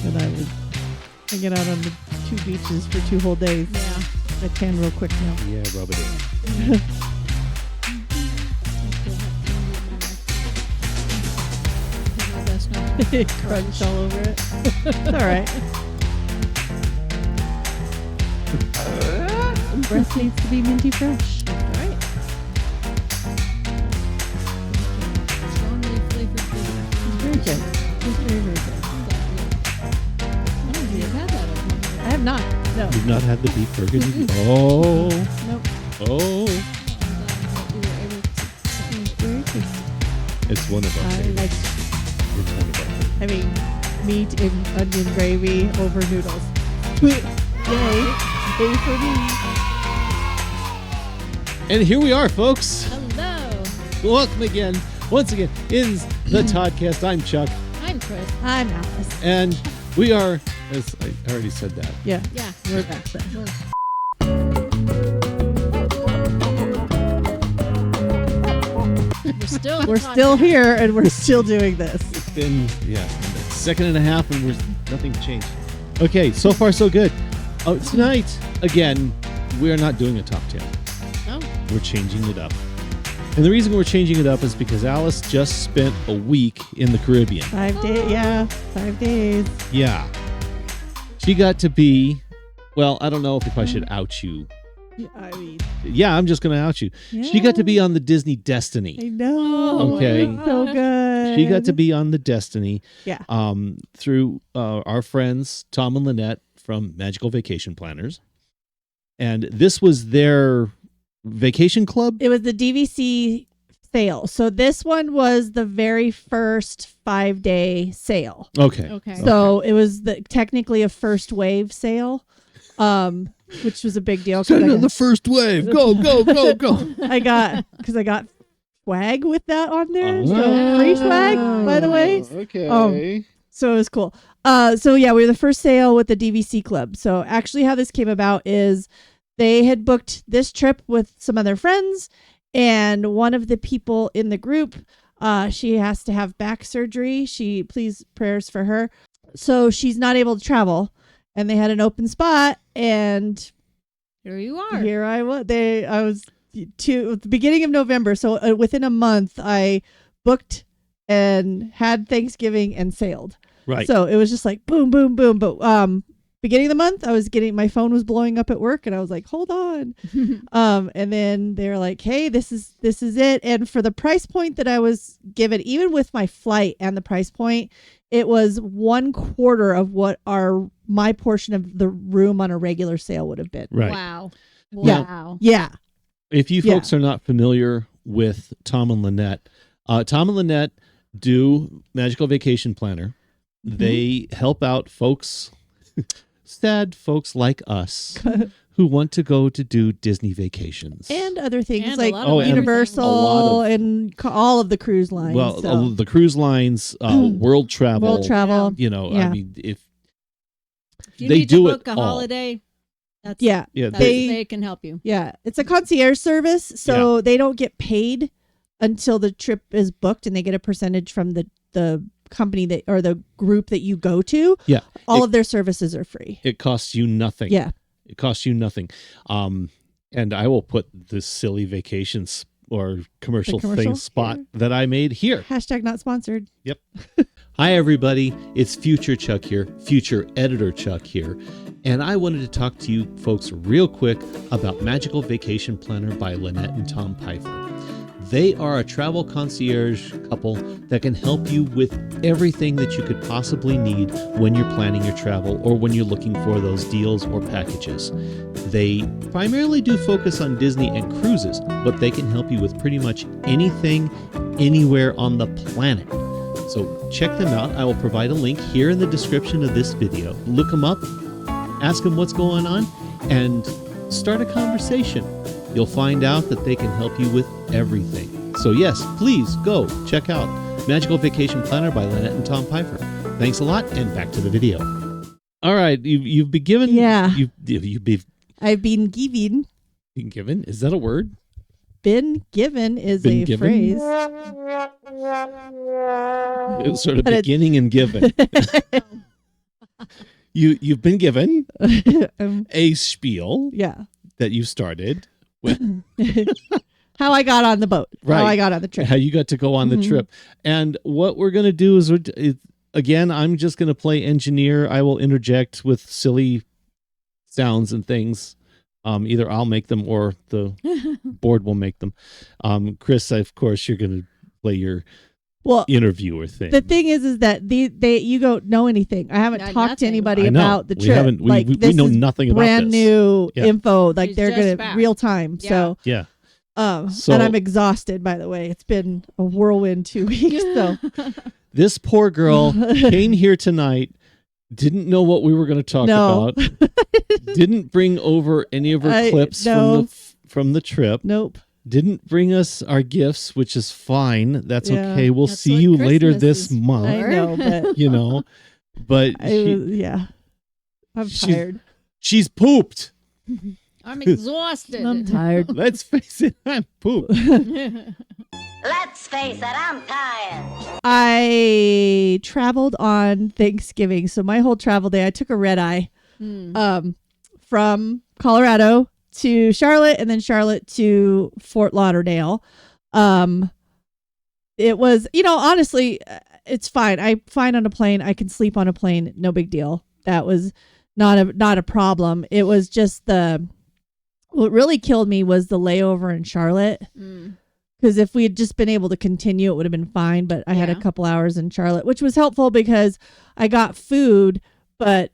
that I was hanging out on the 2 beaches for 2 whole days. Yeah. I can real quick now. Yeah, rub it in. Crunch all over it. It's all right. Breast needs to be minty fresh. That's right. Strongly flavored food. It's very good. It's very, very good. I don't think you've had that at home. I have not. No. You've not had the beef burgundy? Oh. Nope. Oh. It's very tasty. It's one of our I favorites. like, It's one of our favorites. I mean, meat and onion gravy over noodles. Yay. Yay for me. And here we are, folks. Hello. Welcome again. Once again, is the Todd-Cast. I'm Chuck. I'm Chris. I'm Alyce. And we are, as I already said that. Yeah. Yeah. We're back then. We're still here and we're still doing this. It's been, a second and a half and nothing changed. Okay, so far so good. Oh, tonight, again, we're not doing a top 10. Oh. We're changing it up. And the reason we're changing it up is because Alyce just spent a week in the Caribbean. 5 days. Yeah. 5 days. Yeah. She got to be, well, I don't know if I should out you. I mean, Yeah, I'm just going to out you. She got to be on the Disney Destiny. I know. Okay. It's so good. She got to be on the Destiny Yeah. through our friends, Tom and Lonette from Magical Vacation Planners. And this was their vacation club? It was the DVC sale. So this one was the very first 5-day sale. Okay. Okay. So it was technically a first wave sale, which was a big deal. Send in the first wave. Go, go, go, go. I got swag with that on there. Oh. So free swag, by the way. Okay. So it was cool. So yeah, we were the first sale with the DVC club. So actually how this came about is they had booked this trip with some other friends, and one of the people in the group, she has to have back surgery. Please prayers for her. So she's not able to travel, and they had an open spot, and Here you are. here I was. I was at the beginning of November. So within a month, I booked and had Thanksgiving and sailed. Right. So it was just like boom, boom, boom. But beginning of the month, my phone was blowing up at work, and I was like, hold on. And then they were like, hey, this is it. And for the price point that I was given, even with my flight and the price point, it was 1/4 of what my portion of the room on a regular sale would have been. Right. Wow. Yeah. Wow. Yeah. If you folks are not familiar with Tom and Lonette, Tom and Lonette do Magical Vacation Planner. Mm-hmm. They help out folks, sad folks like us, who want to go to do Disney vacations. And other things And a like lot of other Universal things. and all of the cruise lines. Well, so. the cruise lines, world travel. World travel. You know, Yeah. I mean, if you they need do to it book a all. holiday, that's, Yeah. Yeah, they can help you. Yeah. It's a concierge service. So they don't get paid until the trip is booked, and they get a percentage from the company or the group that you go to. Yeah. All of their services are free. It costs you nothing. Yeah. It costs you nothing. And I will put this silly vacations or commercial commercial thing spot here. that I made here. Hashtag not sponsored. Yep. Hi, everybody. It's Future Chuck here, Future Editor Chuck here. And I wanted to talk to you folks real quick about Magical Vacation Planner by Lonette and Tom Piefer. They are a travel concierge couple that can help you with everything that you could possibly need when you're planning your travel or when you're looking for those deals or packages. They primarily do focus on Disney and cruises, but they can help you with pretty much anything, anywhere on the planet. So check them out. I will provide a link here in the description of this video. Look them up, ask them what's going on, and start a conversation. You'll find out that they can help you with everything. So yes, please go check out Magical Vacation Planner by Lonette and Tom Piefer. Thanks a lot, and back to the video. All right, you've been given. Yeah. You've been I've been given. given. Is that a word? Been given is Been a given? phrase. It's sort of But it's- beginning and given. You've been given Um, a spiel yeah. that you started. How I got on the boat. Right. How I got on the trip. How you got to go on the Mhm. trip. And what we're going to do is, again, I'm just going to play engineer. I will interject with silly sounds and things. Either I'll make them or the board will make them. Chris, of course, you're going to play your Well, interviewer thing. the thing is that you don't know anything. I haven't Not talked to nothing. anybody I know. about the We trip. haven't- we- like we this know is nothing about brand this. new Yeah. info. Like She's they're just gonna back. real time. Yeah. Yeah. So and I'm exhausted. By the way, it's been a whirlwind 2 weeks. So This poor girl came here tonight, didn't know what we were going to talk No. about, didn't bring over any of her clips no. from the trip, nope. didn't bring us our gifts, which is fine. That's Yeah. okay. We'll That's see what you later Christmas this is month. I know, but You know, but I'm she's- tired. she's pooped. I'm exhausted. I'm tired. Let's face it, I'm pooped. Let's face it, I'm tired. I traveled on Thanksgiving, so my whole travel day, I took a red eye from Colorado to Charlotte, and then Charlotte to Fort Lauderdale. It was, honestly, it's fine. I'm fine on a plane. I can sleep on a plane. No big deal. That was not a problem. It was just what really killed me was the layover in Charlotte. Because if we had just been able to continue, it would have been fine. But I had a Yeah. couple hours in Charlotte, which was helpful because I got food, but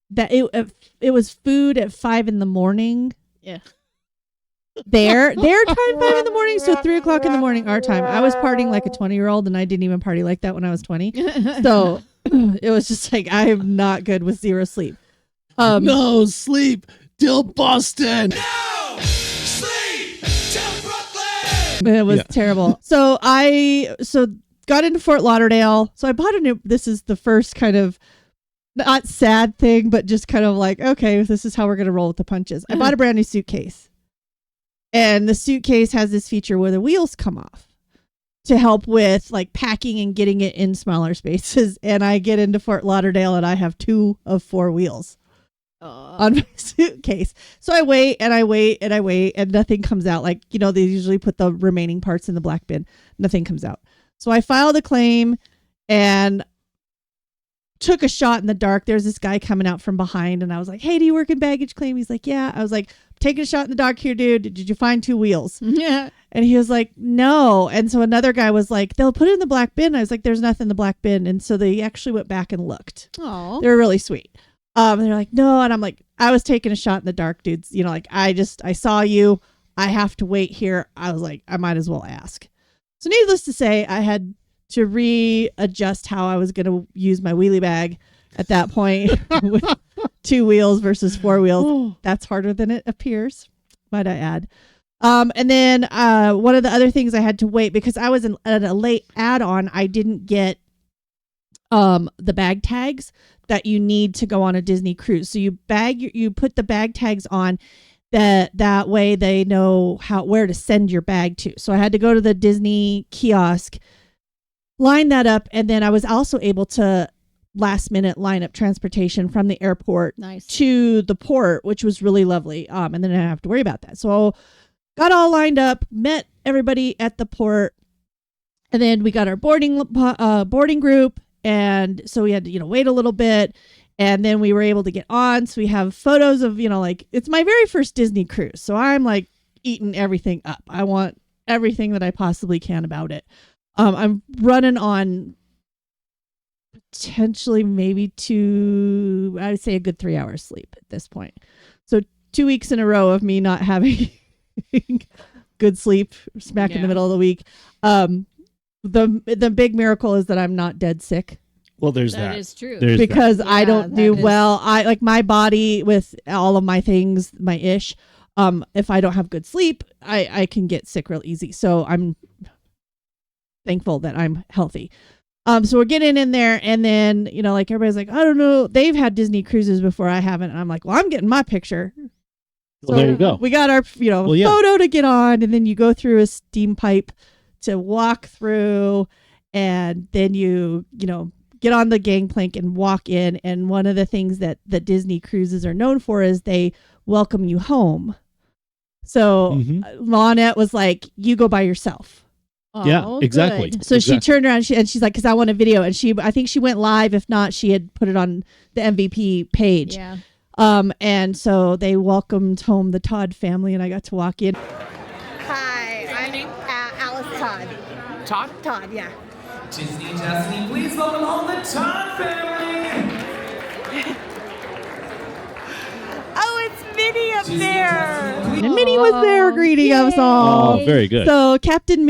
that it was food at 5 a.m. Yeah. Their time 5 a.m, so 3:00 in the morning our time. I was partying like a 20-year-old, and I didn't even party like that when I was 20. So it was just like I am not good with zero sleep. No sleep till Boston. It was Yeah. terrible. So got into Fort Lauderdale. So I bought a new. This is the first kind of not sad thing, but just kind of like, okay, this is how we're gonna roll with the punches. I bought a brand new suitcase, and the suitcase has this feature where the wheels come off to help with like packing and getting it in smaller spaces. And I get into Fort Lauderdale, and I have 2 of 4 wheels on my suitcase. So I wait and I wait and I wait, and nothing comes out. Like, they usually put the remaining parts in the black bin. Nothing comes out. So I filed a claim and took a shot in the dark. There's this guy coming out from behind, and I was like, hey, do you work in baggage claim? He's like, yeah. I was like, taking a shot in the dark here, dude. Did you find 2 wheels? Yeah. And he was like, no. And so another guy was like, they'll put it in the black bin. I was like, there's nothing in the black bin. And so they actually went back and looked. Oh. They were really sweet. And they're like, no. And I'm like, I was taking a shot in the dark, dudes. Like I saw you. I have to wait here. I was like, I might as well ask. So needless to say, I had to readjust how I was going to use my wheelie bag at that point with 2 wheels versus 4 wheels. That's harder than it appears, might I add. And then one of the other things I had to wait because I was at a late add-on. I didn't get the bag tags that you need to go on a Disney cruise. So you put the bag tags on that way they know where to send your bag to. So I had to go to the Disney kiosk, line that up, and then I was also able to last minute line up transportation from the airport Nice. to the port, which was really lovely. And then I didn't have to worry about that. So got all lined up, met everybody at the port, and then we got our boarding group. And so we had to, wait a little bit, and then we were able to get on. So we have photos of, like, it's my very first Disney cruise. So I'm like eating everything up. I want everything that I possibly can about it. I'm running on potentially maybe I would say a good 3 hours sleep at this point. So 2 weeks in a row of me not having good sleep smack in the middle of the week. The big miracle is that I'm not dead sick. Well, there's that. That is true. There's Because that. I Yeah, don't that do is- well. I like my body with all of my things, my ish. If I don't have good sleep, I can get sick real easy. So I'm thankful that I'm healthy. So we're getting in there, and then, like everybody's like, I don't know. They've had Disney cruises before, I haven't. And I'm like, well, I'm getting my picture. Well, there you go. We got our, Well, yeah. photo to get on, and then you go through a steam pipe to walk through, and then you get on the gangplank and walk in. And one of the things that the Disney cruises are known for is they welcome you home. So Lonette was like, you go by yourself. Yeah, exactly. Good. So she turned around and she's like, because I want a video. And I think she went live. If not, she had put it on the MVP page. Yeah. And so they welcomed home the Todd family, and I got to walk in. Hi, I'm Alyce Todd. Todd, yeah. Disney Destiny, please welcome home the Todd family. Oh, it's Minnie up there. And Minnie was there greeting us all. Oh, very good. So Captain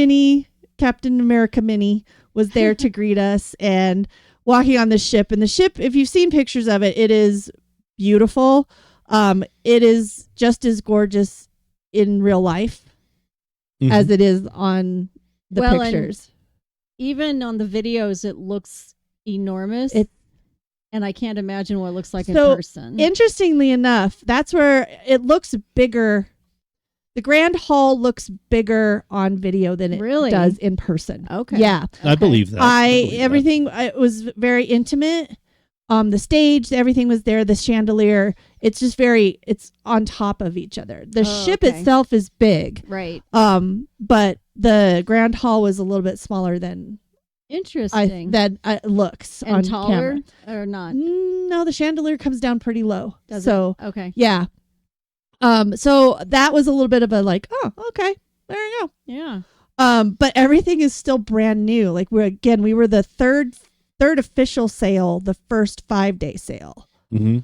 America Minnie was there to greet us and walking on the ship. And the ship, if you've seen pictures of it, it is beautiful. It is just as gorgeous in real life as it is on the pictures. Even on the videos, it looks enormous. And I can't imagine what it looks like in person. Interestingly enough, that's where it looks bigger. The Grand Hall looks bigger on video than it does in person. Okay. Yeah. I believe that. It was very intimate. The stage, everything was there. The chandelier, it's just it's on top of each other. The ship itself is big. Right. But the Grand Hall was a little bit smaller than Interesting. that looks and on taller camera. or not? No, the chandelier comes down pretty low. Does it? Okay. Yeah. So that was a little bit of a like, oh, okay, there you go. Yeah. But everything is still brand new. Like we were the third official sale, the first 5-day sale. Mm-hmm.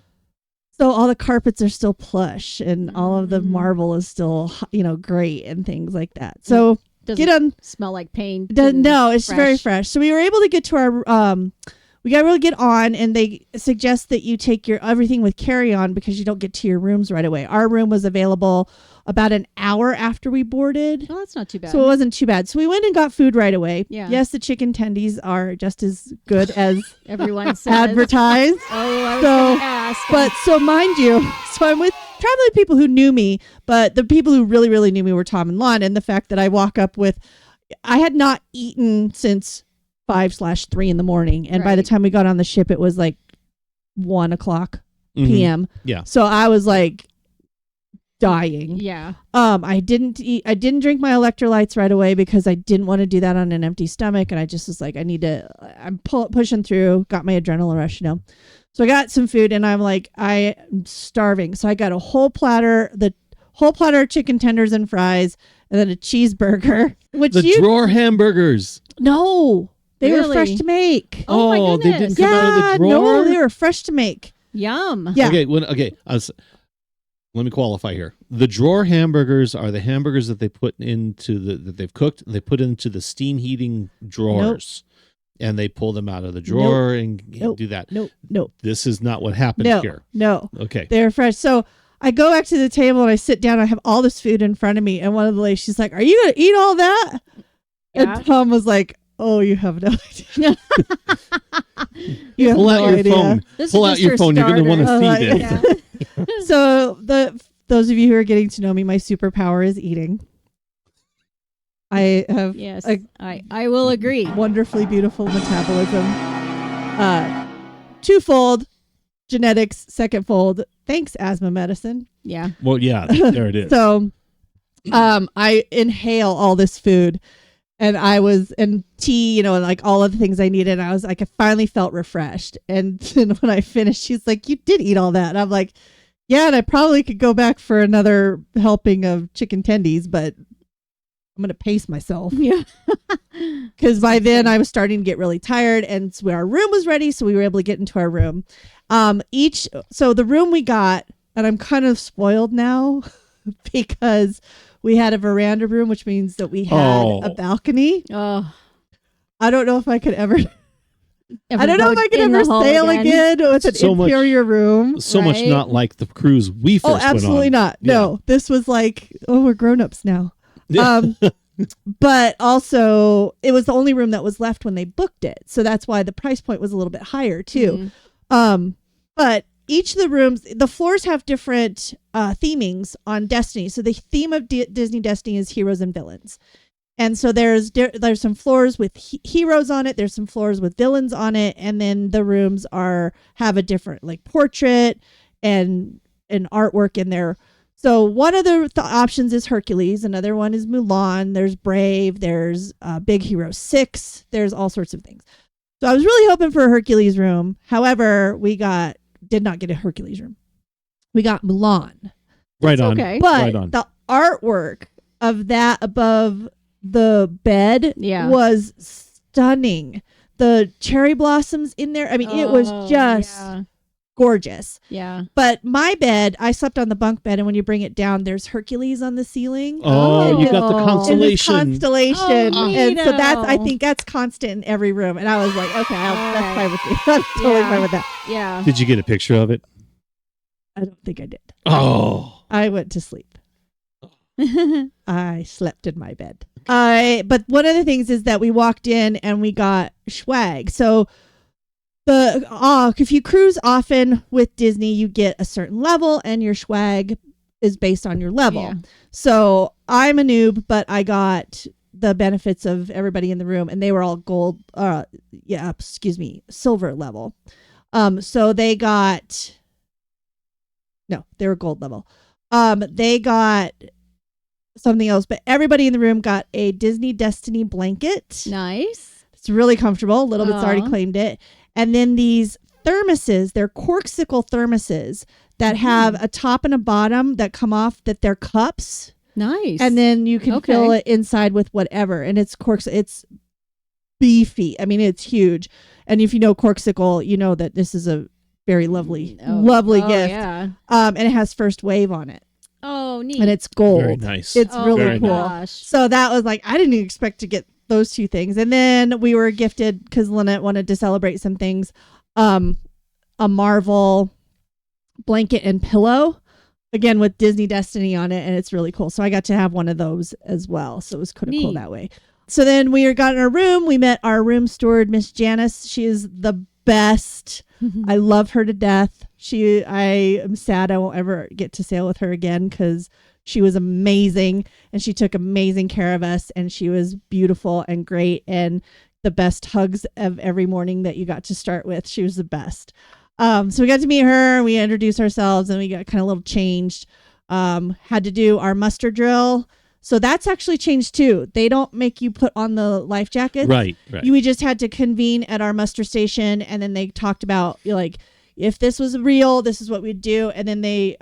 So all the carpets are still plush and all of the marble is still, great and things like that. So Doesn't smell like paint. No, it's fresh. very fresh. So we were able to get to our, we got able to get on, and they suggest that you take your everything with carry-on because you don't get to your rooms right away. Our room was available about an hour after we boarded. Oh, that's not too bad. So it wasn't too bad. So we went and got food right away. Yeah. Yes, the chicken tendies are just as good as everyone says. advertised. Oh, I was going to ask. But so mind you, so I'm with traveling people who knew me, but the people who really, really knew me were Tom and Lon, and the fact that I walk up with, I had not eaten since 5/3 in the morning, and by the time we got on the ship, it was like 1:00 p.m. Yeah. So I was like dying. Yeah. I didn't drink my electrolytes right away because I didn't want to do that on an empty stomach, and I just was like, I'm pushing through, got my adrenaline rush, So I got some food, and I'm like, I am starving. So I got the whole platter of chicken tenders and fries, and then a cheeseburger. Drawer hamburgers. No, they were fresh to make. Oh my they goodness. didn't come out of the drawer? No, they were fresh to make. Yum. Yeah. Okay. Let me qualify here. The drawer hamburgers are the hamburgers that they put into that they've cooked. And they put into the steam heating drawers, and they pull them out of the drawer and do that. Nope. This is not what happened here. No. Okay. They're fresh. So I go back to the table and I sit down. I have all this food in front of me, and one of the ladies, she's like, "Are you gonna eat all that?" Yeah. And Tom was like, "Oh, you have no idea." Pull out your phone. Pull out your phone. You're going to want to see this. Yeah. So those of you who are getting to know me, my superpower is eating. I have I will agree. Wonderfully beautiful metabolism. Twofold genetics, secondfold. Thanks, asthma medicine. Yeah. Well, yeah, there it is. So, I inhale all this food, and and tea, and like all of the things I needed. And I was like, I finally felt refreshed. And then when I finished, she's like, "You did eat all that." And I'm like, "Yeah, and I probably could go back for another helping of chicken tendies, but I'm going to pace myself." Yeah. Because by then I was starting to get really tired, and so our room was ready. So we were able to get into our room. So the room we got, and I'm kind of spoiled now because we had a veranda room, which means that we had a balcony. Oh, I don't know if I could ever ever sail again with an interior room. So much not like the cruise we first went on. Oh, absolutely not. Yeah. No, this was like, we're grown-ups now. But also, it was the only room that was left when they booked it. So that's why the price point was a little bit higher, too. But each of the rooms, the floors have different themings on Destiny. So the theme of Disney Destiny is heroes and villains. And so there's some floors with heroes on it. There's some floors with villains on it. And then the rooms have a different like portrait and artwork in there. So one of the options is Hercules. Another one is Mulan. There's Brave. There's Big Hero 6. There's all sorts of things. So I was really hoping for a Hercules room. However, we did not get a Hercules room. We got Mulan. Right on. Okay. But right on. the artwork of that above the bed was stunning. The cherry blossoms in there. I mean, it was just gorgeous. Yeah. But my bed, I slept on the bunk bed, and when you bring it down, there's Hercules on the ceiling. Oh, you got the And this constellation. constellation. Oh, and so I neato. think that's constant in every room. And I was like, okay, that's fine with me. I'm totally fine with that. Yeah. Did you get a picture of it? I don't think I did. Oh. I went to sleep. I slept in my bed. But one of the things is that we walked in and we got swag. So if you cruise often with Disney, you get a certain level, and your swag is based on your level. Yeah. So I'm a noob, but I got the benefits of everybody in the room, and they were all silver level. So they were gold level. They got something else, but everybody in the room got a Disney Destiny blanket. Nice. It's really comfortable. Little Bit's already claimed it. And then these thermoses, they're corksicle thermoses that have a top and a bottom that come off, that they're cups. Nice. And then you can fill it inside with whatever. And it's it's beefy. I mean, it's huge. And if you know corksicle, you know that this is a very lovely gift. Yeah. And it has First Wave on it. Oh, neat. And it's gold. Very nice. It's really very cool. Gosh. So that was like, I didn't expect to get those two things. And then we were gifted, because Lonette wanted to celebrate some things, a Marvel blanket and pillow, again with Disney Destiny on it, and it's really cool. So I got to have one of those as well. So it was kind of cool that way. So then we got in our room. We met our room steward, Miss Janice. She is the best. I love her to death. I am sad I won't ever get to sail with her again, because she was amazing, and she took amazing care of us, and she was beautiful and great, and the best hugs of every morning that you got to start with. She was the best. So we got to meet her, we introduced ourselves, and we got kind of a little changed. Had to do our muster drill. So that's actually changed too. They don't make you put on the life jackets. Right. We just had to convene at our muster station, and then they talked about, like, if this was real, this is what we'd do. And then they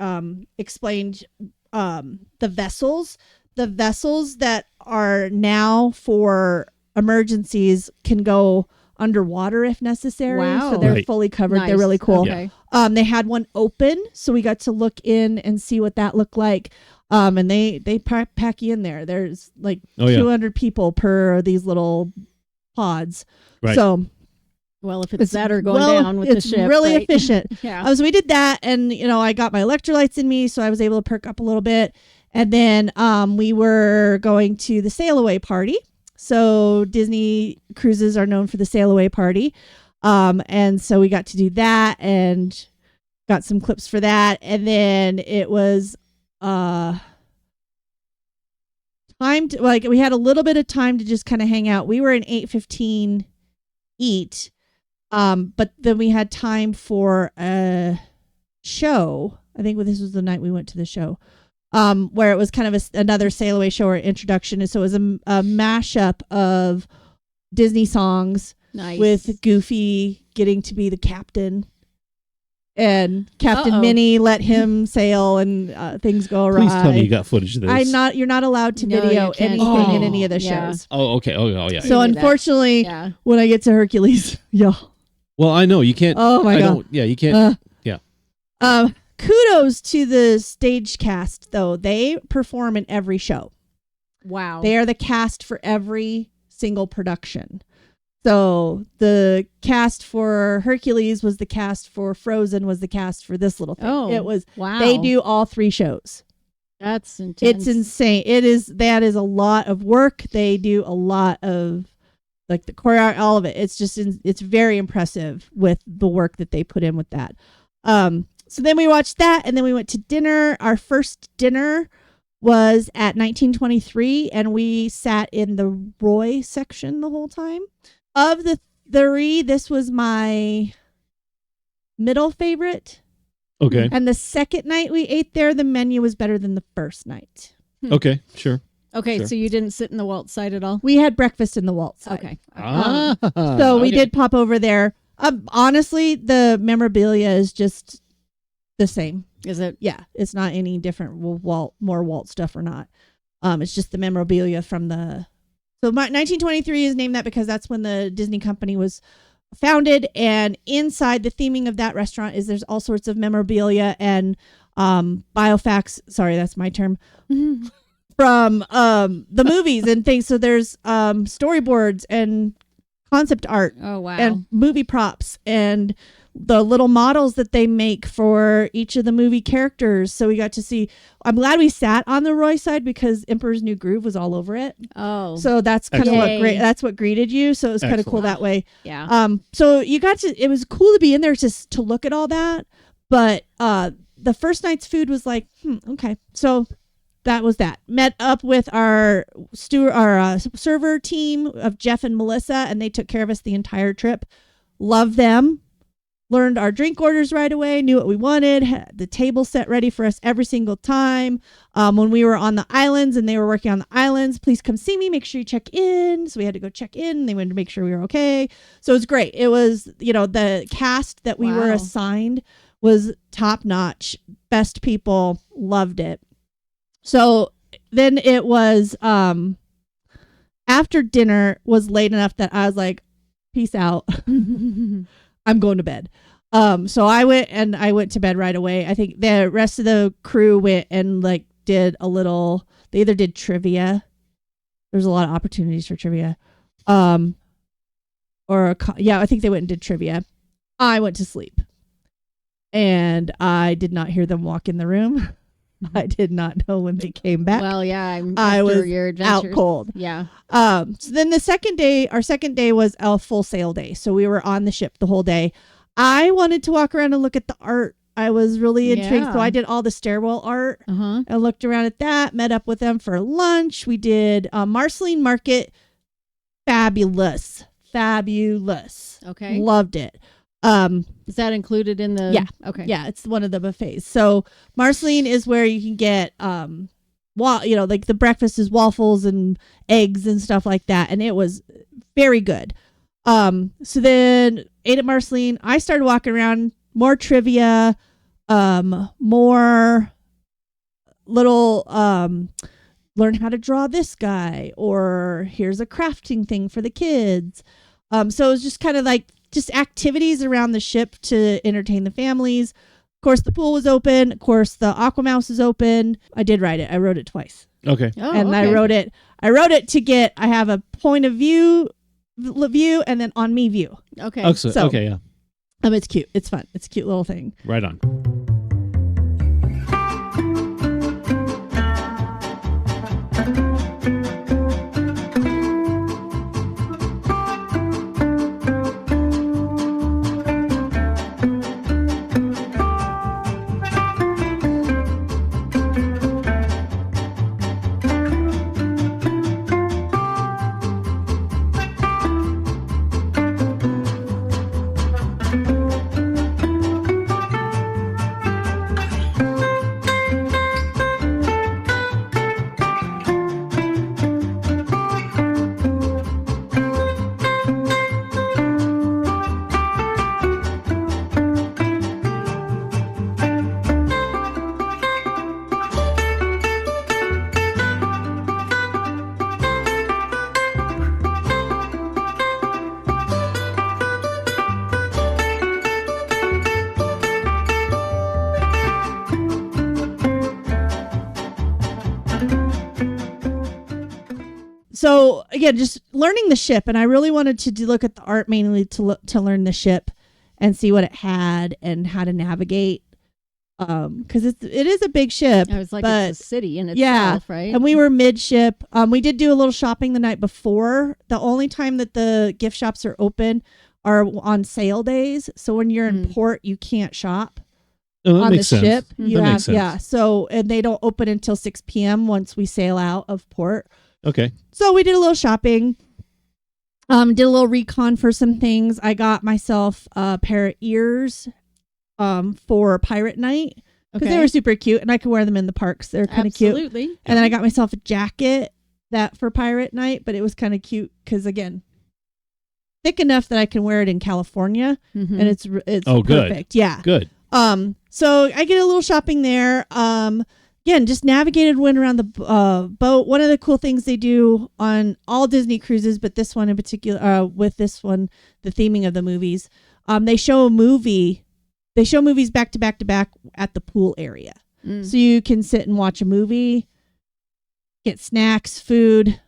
explained the vessels that are now for emergencies can go underwater if necessary. Wow. So they're fully covered. Nice. They're really cool. Okay. They had one open, so we got to look in and see what that looked like. And they pack you in there. There's like 200 people per these little pods. Right. So, well, if it's that or going down with the ship, it's really right? efficient. Yeah. So we did that, and I got my electrolytes in me, so I was able to perk up a little bit. And then we were going to the sail away party. So Disney cruises are known for the sail away party. And so we got to do that and got some clips for that. And then it was time to, like, we had a little bit of time to just kind of hang out. We were in 8:15 eat. But then we had time for a show. I think this was the night we went to the show. Where it was kind of another sail away show or introduction. And so it was a mashup of Disney songs with Goofy getting to be the captain, and Captain Minnie let him sail, and things go awry. Please tell me you got footage of this. You're not allowed to video anything in any of the shows. Oh, okay. Oh, yeah. So unfortunately, when I get to Hercules, Well, I know you can't. Oh my God. Yeah, you can't. Kudos to the stage cast, though. They perform in every show. Wow. They are the cast for every single production. So the cast for Hercules was the cast for Frozen, was the cast for this little thing. Oh, it was. wow. They do all 3 shows. That's intense. It's insane. That is a lot of work. They do a lot of, like, the choreo, all of it. It's just, it's very impressive with the work that they put in with that. So then we watched that, and then we went to dinner. Our first dinner was at 1923, and we sat in the Roy section the whole time. Of the three, this was my middle favorite. Okay. And the second night we ate there, the menu was better than the first night. Okay. Sure. Okay, Sure. so you didn't sit in the Walt side at all? We had breakfast in the Walt side. Okay. So we okay. did pop over there. Honestly, the memorabilia is just the same. Is it? Yeah, it's not any different. More Walt stuff or not. It's just the memorabilia from the. So 1923 is named that because that's when the Disney company was founded, and inside the theming of that restaurant is there's all sorts of memorabilia and biofacts. Sorry, that's my term. From the movies and things. So there's storyboards and concept art Oh, wow. and movie props and the little models that they make for each of the movie characters. So we got to see. I'm glad we sat on the Roy side because Emperor's New Groove was all over it. Oh. So that's kind of Excellent. that's what greeted you. So it was kind of cool that way. Yeah. So you got to. It was cool to be in there to look at all that. But the first night's food was like, okay. So that was that. Met up with our server team of Jeff and Melissa, and they took care of us the entire trip. Love them. Learned our drink orders right away, knew what we wanted, had the table set ready for us every single time. When we were on the islands and they were working on the islands, please come see me, make sure you check in. So we had to go check in. They wanted to make sure we were okay. So it was great. It was, the cast that we were assigned was top notch. Best people, loved it. So then it was after dinner was late enough that I was like, peace out. I'm going to bed. So I went to bed right away. I think the rest of the crew went and did a little, they either did trivia. There's a lot of opportunities for trivia. I think they went and did trivia. I went to sleep and I did not hear them walk in the room. I did not know when they came back. Well, yeah, I was your out adventures. cold. Yeah. So then our second day was a full sail day. So we were on the ship the whole day. I wanted to walk around and look at the art. I was really intrigued. Yeah. So I did all the stairwell art. Uh-huh. I looked around at that, met up with them for lunch. We did Marceline Market. Fabulous. Okay. Loved it. Is that included in the? Yeah. Okay. Yeah, it's one of the buffets. So Marceline is where you can get the breakfast is waffles and eggs and stuff like that, and it was very good. So then ate at Marceline. I started walking around, more trivia, more little learn how to draw this guy, or here's a crafting thing for the kids. So it was just kind of just activities around the ship to entertain the families. Of course, the pool was open. Of course, the Aquamouse is open. I did write it. I wrote it twice. Okay. Oh, And okay. I wrote it to get, I have a point of view and then on me view. Okay. Excellent. So- Okay. Yeah. It's cute. It's fun. It's a cute little thing. Right on. So again, just learning the ship, and I really wanted to look at the art mainly to learn the ship and see what it had and how to navigate. Because it is a big ship. I was like, but it's a city in yeah, itself, right? and we were midship. We did do a little shopping the night before. The only time that the gift shops are open are on sale days. So when you're in port, you can't shop. Oh, that on the makes sense. ship. Mhm. You That have makes sense. yeah. So and they don't open until 6 p.m. once we sail out of port. Okay. So we did a little shopping. Did a little recon for some things. I got myself a pair of ears for pirate night because they were super cute and I could wear them in the parks. They're kind of cute. Absolutely. And then I got myself a jacket that for pirate night, but it was kind of cute because again, thick enough that I can wear it in California Mhm. and it's Oh, good. perfect. Yeah. Good. So I get a little shopping there. Again, just went around the boat. One of the cool things they do on all Disney cruises, but this one in particular, with this one, the theming of the movies, they show a movie. They show movies back to back to back at the pool area. So you can sit and watch a movie, get snacks, food,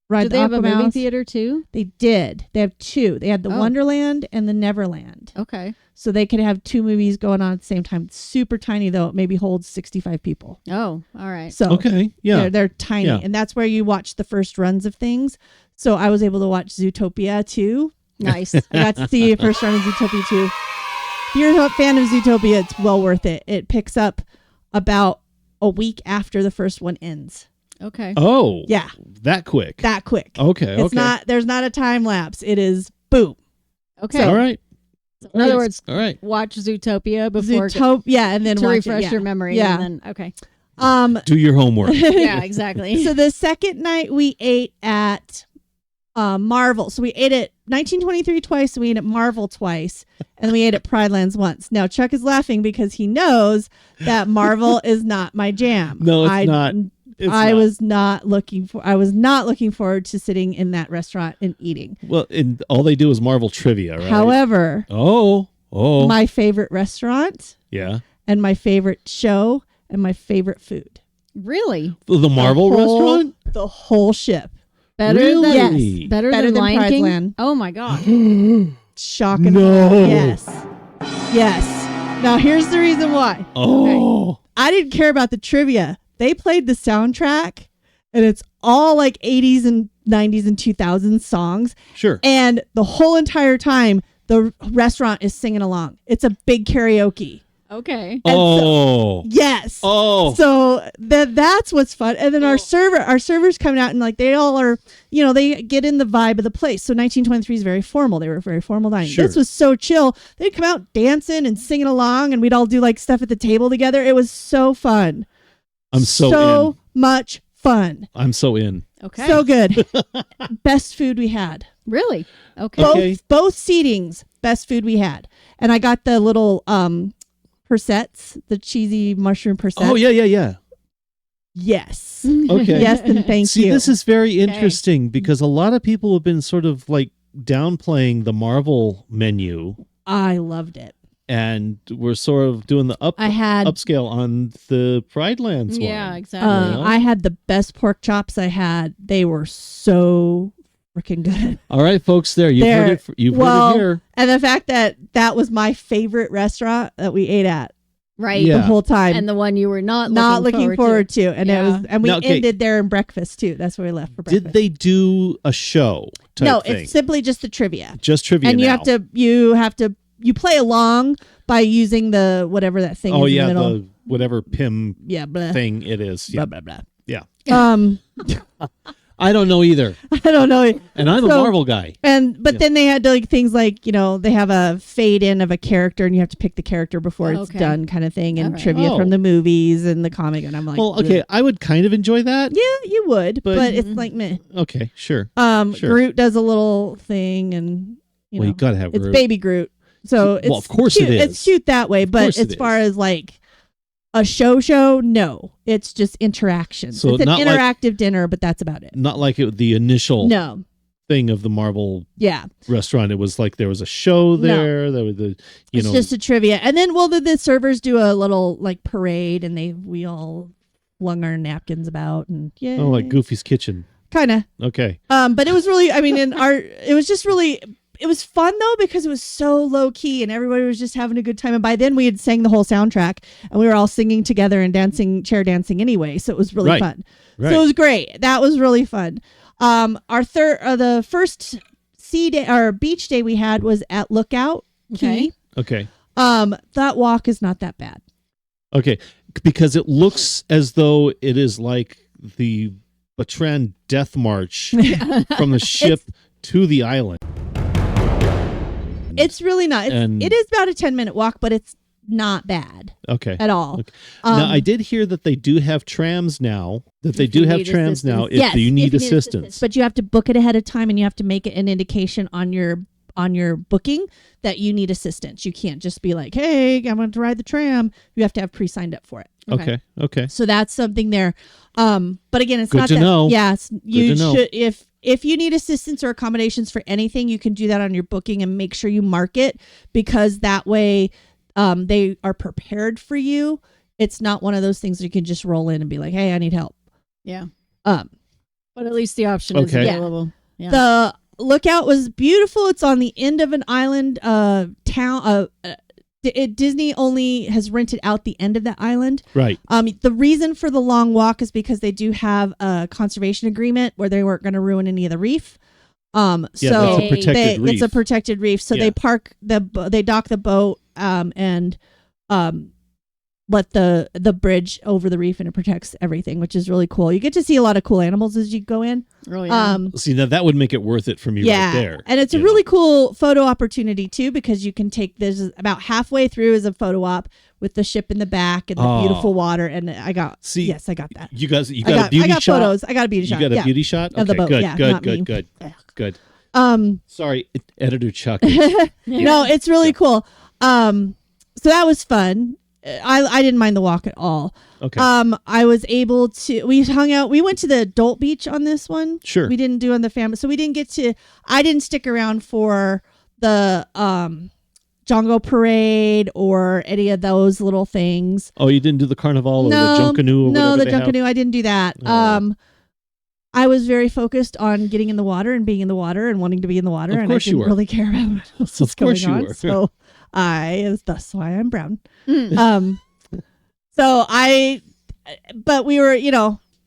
ride Did the they have a movie Aquamouse. theater too? They did. They have two. They had the Oh. Wonderland and the Neverland. Okay. So they could have two movies going on at the same time. It's super tiny though. It maybe holds 65 people. Oh, all right. So Okay. Yeah. they're tiny. Yeah. And that's where you watch the first runs of things. So I was able to watch Zootopia too. Nice. I got to see the first run of Zootopia too. If you're a fan of Zootopia, it's well worth it. It picks up about a week after the first one ends. Okay. Oh. Yeah. That quick. That quick. Okay. It's not, there's not a time lapse. It is boom. Okay. All right. In other words, All right. watch Zootopia before Yeah. And then to watch refresh it, yeah. your memory. Yeah. And then, okay. Do your homework. Yeah, exactly. So the second night we ate at Marvel. So we ate at 1923 twice, and we ate at Marvel twice, and we ate at Pride Lands once. Now Chuck is laughing because he knows that Marvel is not my jam. No, it's not. It's I not. was not looking forward to sitting in that restaurant and eating. Well, and all they do is Marvel trivia, right? However, Oh. my favorite restaurant Yeah. and my favorite show and my favorite food. Really? The Marvel restaurant? The whole ship. Better Really? than Yes. better Better than than Lion Pride King? Land. Oh my god. Shocking. No. Yes. Yes. Now here's the reason why. Oh. I didn't care about the trivia. They played the soundtrack and it's all like 80s and 90s and 2000s songs. Sure. And the whole entire time the restaurant is singing along. It's a big karaoke. Okay. Oh. Yes. Oh. So that's what's fun. And then our servers coming out and like they all are, they get in the vibe of the place. So 1923 is very formal. They were very formal dining. Sure. This was so chill. They'd come out dancing and singing along and we'd all do like stuff at the table together. It was so fun. I'm so in. Much fun. I'm so in. Okay. So good. Best food we had. Really? Okay. Okay. Both seatings, best food we had. And I got the little percettes, the cheesy mushroom percettes. Oh, yeah. Yes. Okay. Yes, and thank See, you. this is very interesting because a lot of people have been sort of like downplaying the Marvel menu, I loved it. and we're sort of doing the I had upscale on the Pride Lands one. Yeah, exactly. Yeah. I had the best pork chops I had. They were so freaking good. All right, folks, you've heard it. You've heard it here. And the fact that was my favorite restaurant that we ate at right. Yeah. the whole time. And the one you were not looking forward to. And Yeah. it was, and we Now, okay. ended there in breakfast too. That's where we left for breakfast. Did they do a show type No, thing? it's simply just the trivia. Just trivia And you now. have to play along by using the whatever that thing Oh, is yeah, in the middle. the whatever PIM Yeah, blah. thing it is. Yeah. Blah, blah, Yeah. blah. I don't know either. I don't know. And I'm a So- Marvel guy. But then they had like things like, they have a fade in of a character and you have to pick the character before it's Okay. done kind of thing, and All right. trivia Oh. from the movies and the comic. And I'm like, Well, okay, ugh. I would kind of enjoy that. Yeah, you would, But- but it's like meh. Okay, sure. Sure. Groot does a little thing and, Well, you gotta have it's Groot. baby Groot. So it's Well, of course cute. it is. It's cute that way, but course as it far is. as like a show, no. It's just interaction. So it's an not like- interactive dinner, but that's about it. Not like the initial No. thing of the Marvel Yeah. restaurant. It was like there was a show there. There was It's just a trivia. And then the servers do a little like parade and we all flung our napkins about and yeah. oh, like Goofy's Kitchen. Kind of. Okay. But it was really, it was just really, it was fun though because it was so low key and everybody was just having a good time. And by then we had sang the whole soundtrack and we were all singing together and chair dancing anyway. So it was really Right. fun. Right. So it was great. That was really fun. The first beach day we had was at Lookout Key. Okay. Okay. That walk is not that bad. Okay, because it looks as though it is like the Batran Death March from the ship to the island. It's really not. And- It is about a 10-minute walk, but it's not bad Okay. at all. Okay. Now, I did hear that they do have trams now. If you need assistance. Yes, you need if you need assistance. But you have to book it ahead of time, and you have to make it an indication on your booking that you need assistance. You can't just be like, "Hey, I'm going to ride the tram." You have to have pre-signed up for it. Okay. So that's something there. But again, it's Good not to that. know. Yes, you to know. should. If you need assistance or accommodations for anything, you can do that on your booking and make sure you mark it, because that way they are prepared for you. It's not one of those things that you can just roll in and be like, "Hey, I need help." Yeah. But at least the option is Okay. available. Yeah. the lookout was beautiful. It's on the end of an island town. Disney only has rented out the end of that island. Right. The reason for the long walk is because they do have a conservation agreement where they weren't going to ruin any of the reef. So that's a protected reef. it's a protected reef. So they dock the boat and let the bridge over the reef, and it protects everything, which is really cool. You get to see a lot of cool animals as you go in. Oh, yeah. See, now that would make it worth it for me right there. And it's a really cool photo opportunity too, because you can there's about halfway through is a photo op with the ship in the back and the beautiful water. And I got that. You got a beauty I got shot. photos. I got a beauty shot. You got a beauty shot? Okay, Of the boat. good, Yeah, good, not me. good. Sorry, Editor Chuck. No, it's really cool. So that was fun. I didn't mind the walk at all. Okay. I was able to. We hung out. We went to the adult beach on this one. Sure. We didn't do on the family, so we didn't get to. I didn't stick around for the Django parade or any of those little things. Oh, you didn't do the carnival or the Junkanoo or no, whatever the they have? Junkanoo. I didn't do that. Oh. I was very focused on getting in the water and being in the water and wanting to be in the water, Of and I course you didn't were. really care about what else was Of course going you on. were. So that's why I'm brown. So but we were,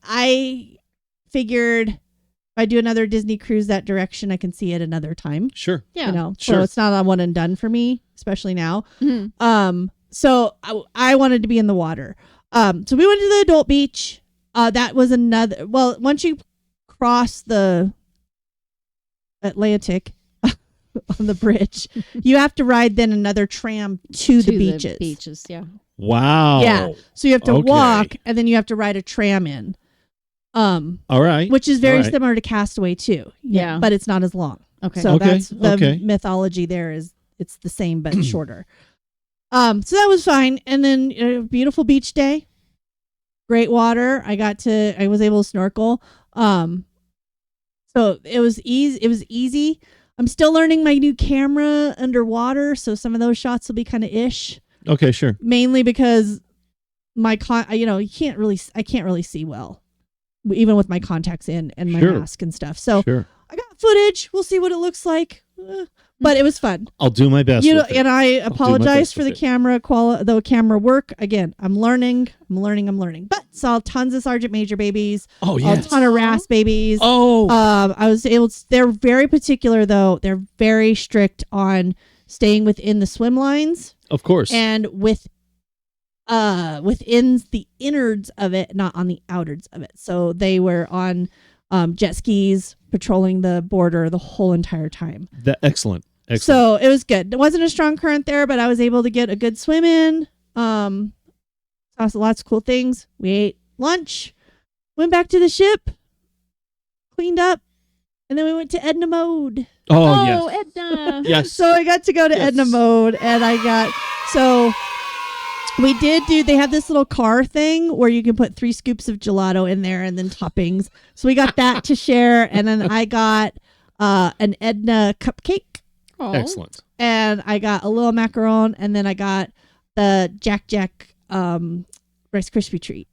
I figured if I do another Disney cruise that direction, I can see it another time. Sure. Yeah. So it's not a one and done for me, especially now. Mhm. So I wanted to be in the water. So we went to the adult beach. That was another. Well, once you cross the Atlantic on the bridge, you have to ride then another tram to the beaches. Beaches, yeah. Wow. Yeah. So you have to Okay. walk, and then you have to ride a tram in. All right. Which is very All right. similar to Castaway too. Yeah. But it's not as long. Okay. So Okay, that's the okay. mythology there is it's the same but shorter. So that was fine. And then a beautiful beach day. Great water. I was able to snorkel. So it was easy. I'm still learning my new camera underwater, so some of those shots will be kind of ish. Okay, sure. Mainly because I can't really see well, even with my contacts in and my Sure. mask and stuff. So Sure. I got footage. We'll see what it looks like. But it was fun. I'll do my best. with it. And I do my apologize best for the with it. the camera work. Again, I'm learning. But saw tons of Sergeant Major babies. Oh, A yes. ton of RAS babies. Oh. I was able to, they're very particular though. They're very strict on staying within the swim lines Of course. and within the innards of it, not on the outwards of it. So they were on jet skis patrolling the border the whole entire time. Excellent. Excellent. So it was good. There wasn't a strong current there, but I was able to get a good swim in. Saw lots of cool things. We ate lunch, went back to the ship, cleaned up, and then we went to Edna Mode. Oh, yes. Edna. Yes. So I got to go to Yes. Edna Mode, and we they have this little car thing where you can put 3 scoops of gelato in there and then toppings. So we got that to share, and then I got an Edna cupcake, Oh. Excellent. and I got a little macaron, and then I got the Jack Rice Krispie treat.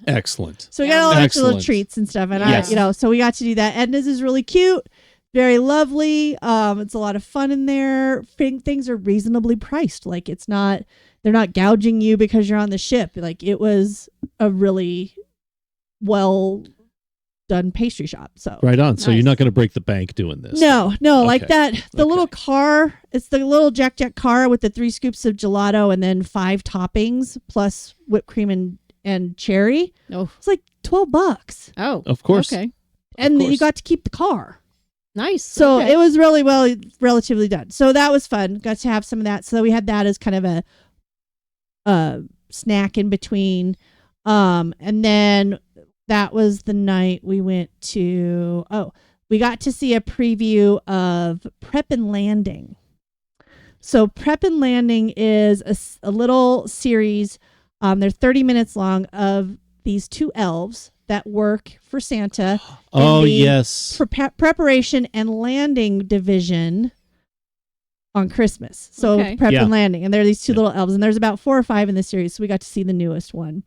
Excellent. So we got all extra little Excellent. treats and stuff, and Yes. so we got to do that. Edna's is really cute, very lovely. It's a lot of fun in there. Things are reasonably priced. Like they're not gouging you because you're on the ship. Like it was a really well done pastry shop. So Right on. So Nice. you're not going to break the bank doing this. no, like Okay. that. The little car, it's the little Jack car with the 3 scoops of gelato and then 5 toppings plus whipped cream and cherry. Oh. It's like $12. Oh. Of course. Okay. And course. you got to keep the car. Nice. So okay. it was relatively done. So that was fun. Got to have some of that. So we had that as kind of a snack in between. And then that was the night we went to, we got to see a preview of Prep and Landing. So Prep and Landing is a little series. They're 30 minutes long of these 2 elves that work for Santa. Oh, in the yes. preparation and landing division on Christmas. So Okay. Prep Yeah. and Landing. And there are these 2 Yeah. little elves. And there's about 4 or 5 in the series. So we got to see the newest one.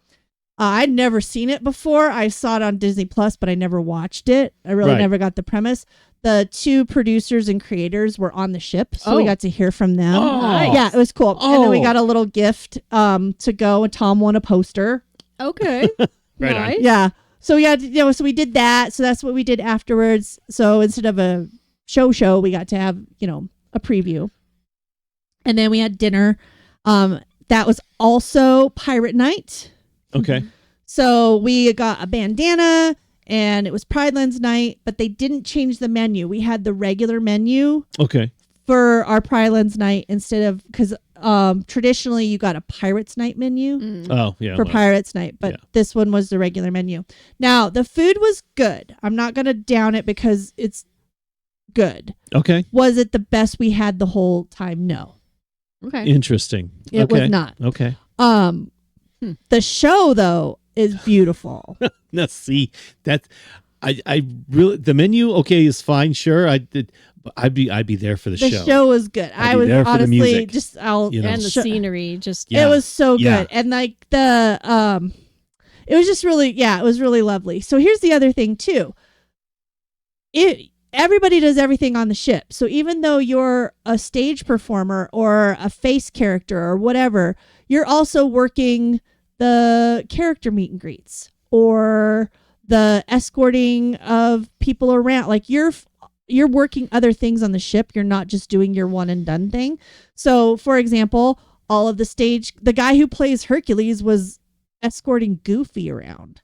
I'd never seen it before. I saw it on Disney Plus, but I never watched it. I really Right. never got the premise. The 2 producers and creators were on the ship, so we Oh. got to hear from them. Oh. Yeah, it was cool. And then we Oh. got a little gift to go, and Tom won a poster. Okay. Right on. Nice. Yeah. So so we did that. So that's what we did afterwards. So instead of a show, we got to have, a preview. And then we had dinner. That was also Pirate Night. Okay. So we got a bandana and it was Pride Lands night, but they didn't change the menu. We had the regular menu Okay. for our Pride Lands night instead of, because traditionally you got a Pirates Night menu Mm. Oh, yeah. for well, Pirates Night, but yeah. this one was the regular menu. Now, the food was good. I'm not going to down it because it's good. Okay. Was it the best we had the whole time? No, Okay. Interesting. it okay. was not. Okay. The show though is beautiful. Now, see, that I really, the menu, okay, is fine. Sure. I'd be there for the The show. show was good. I'd I be was there for the honestly music, just I'll you know. And the scenery just Yeah. It was so Yeah. good. And like the it was just really it was really lovely. So here's the other thing too. Everybody does everything on the ship. So even though you're a stage performer or a face character or whatever, you're also working the character meet and greets or the escorting of people around. Like you're working other things on the ship. You're not just doing your one and done thing. So for example, all of the guy who plays Hercules was escorting Goofy around.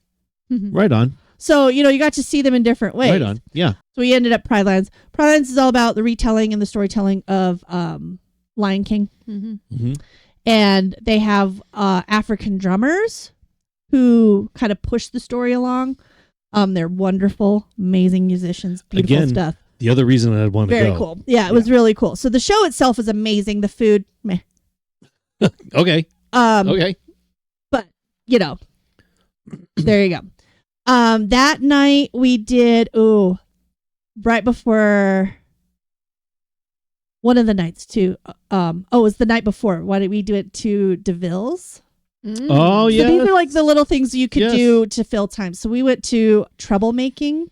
Right on. So, you got to see them in different ways. Right on. Yeah. So we ended up Pride Lands. Pride Lands is all about the retelling and the storytelling of Lion King. Mm-hmm. And they have African drummers who kind of push the story along. They're wonderful, amazing musicians, beautiful Again, stuff. The other reason I'd want to go. Very cool. Yeah, it was really cool. So the show itself is amazing. The food, meh. Okay. Okay. But, there you go. That night we did, right before one of the nights too. It was the night before. Why did we do it to DeVille's? Oh, yeah. So these are like the little things you could Yes. do to fill time. So we went to troublemaking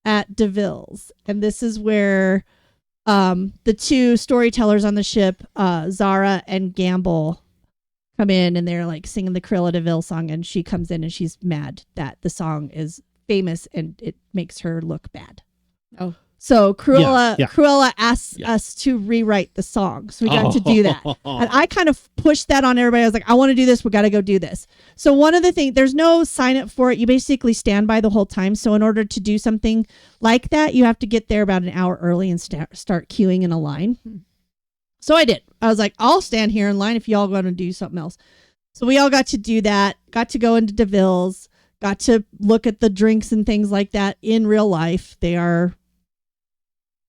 at DeVille's, and this is where the 2 storytellers on the ship, Zara and Gamble, come in, and they're like singing the Cruella DeVille song, and she comes in and she's mad that the song is famous and it makes her look bad. Oh. So Cruella asks Yeah. us to rewrite the song. So we got to do that. And I kind of pushed that on everybody. I was like, I want to do this. We got to go do this. So one of the things, there's no sign up for it. You basically stand by the whole time. So in order to do something like that, you have to get there about an hour early and start queuing in a line. So I did. I was like, I'll stand here in line if y'all going to do something else. So we all got to do that, got to go into DeVille's, got to look at the drinks and things like that in real life. They are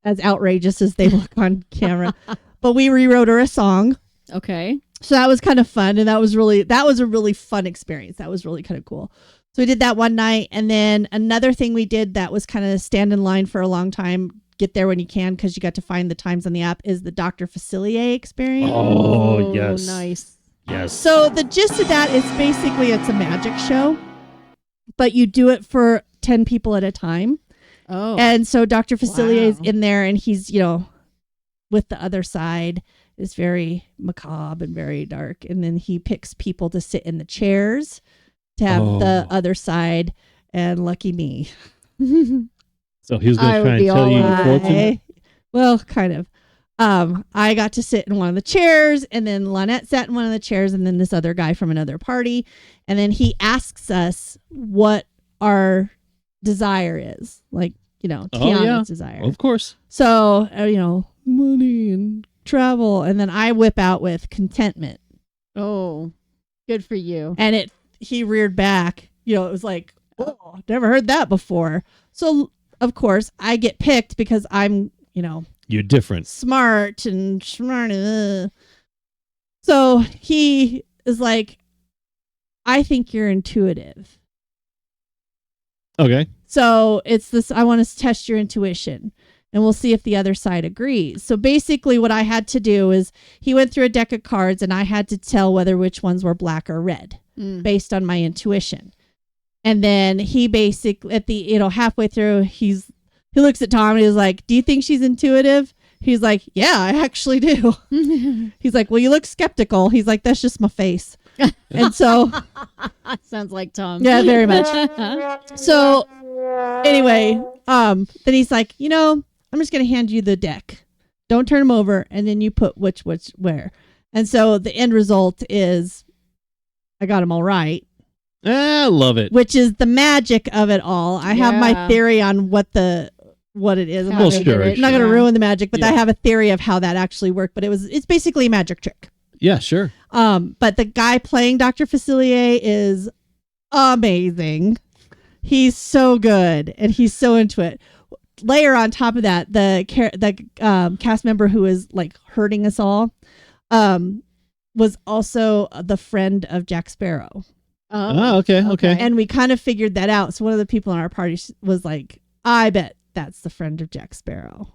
as outrageous as they look on camera. But we rewrote her a song. Okay. So that was kind of fun. And that was a really fun experience. That was really kind of cool. So we did that one night. And then another thing we did that was kind of stand in line for a long time, get there when you can because you got to find the times on the app, is the Dr. Facilier experience. Oh, yes. Nice. Yes. So the gist of that is basically it's a magic show, but you do it for 10 people at a time. Oh. And so Dr. Facilier is Wow. in there and he's, with the other side. It's very macabre and very dark. And then he picks people to sit in the chairs to have the other side. And lucky me. So he was going I to would try and be tell all you over fortune? Well, kind of. I got to sit in one of the chairs, and then Lonette sat in one of the chairs, and then this other guy from another party. And then he asks us what our desire is. Like, Tiana's desire. Of course. So, money and travel. And then I whip out with contentment. Oh, good for you. And he reared back. It was like, oh, never heard that before. So, of course, I get picked because I'm, You're different. smart and smart. So he is like, I think you're intuitive. Okay. So it's this, I want to test your intuition and we'll see if the other side agrees. So basically what I had to do is he went through a deck of cards and I had to tell which ones were black or red based on my intuition. And then he basically at the, halfway through, he looks at Tom and he's like, do you think she's intuitive? He's like, yeah, I actually do. He's like, well, you look skeptical. He's like, that's just my face. And so sounds like Tom. yeah, very much. So anyway, then he's like, I'm just going to hand you the deck. Don't turn them over. And then you put which where. And so the end result is I got them all right. I love it. Which is the magic of it all. I have my theory on what it is. Well, sure. I'm not going to ruin the magic, but I have a theory of how that actually worked. But it's basically a magic trick. Yeah, sure. But the guy playing Dr. Facilier is amazing. He's so good and he's so into it. Layer on top of that, the cast member who is like hurting us all was also the friend of Jack Sparrow. Okay. And we kind of figured that out. So one of the people in our party was like, I bet that's the friend of Jack Sparrow.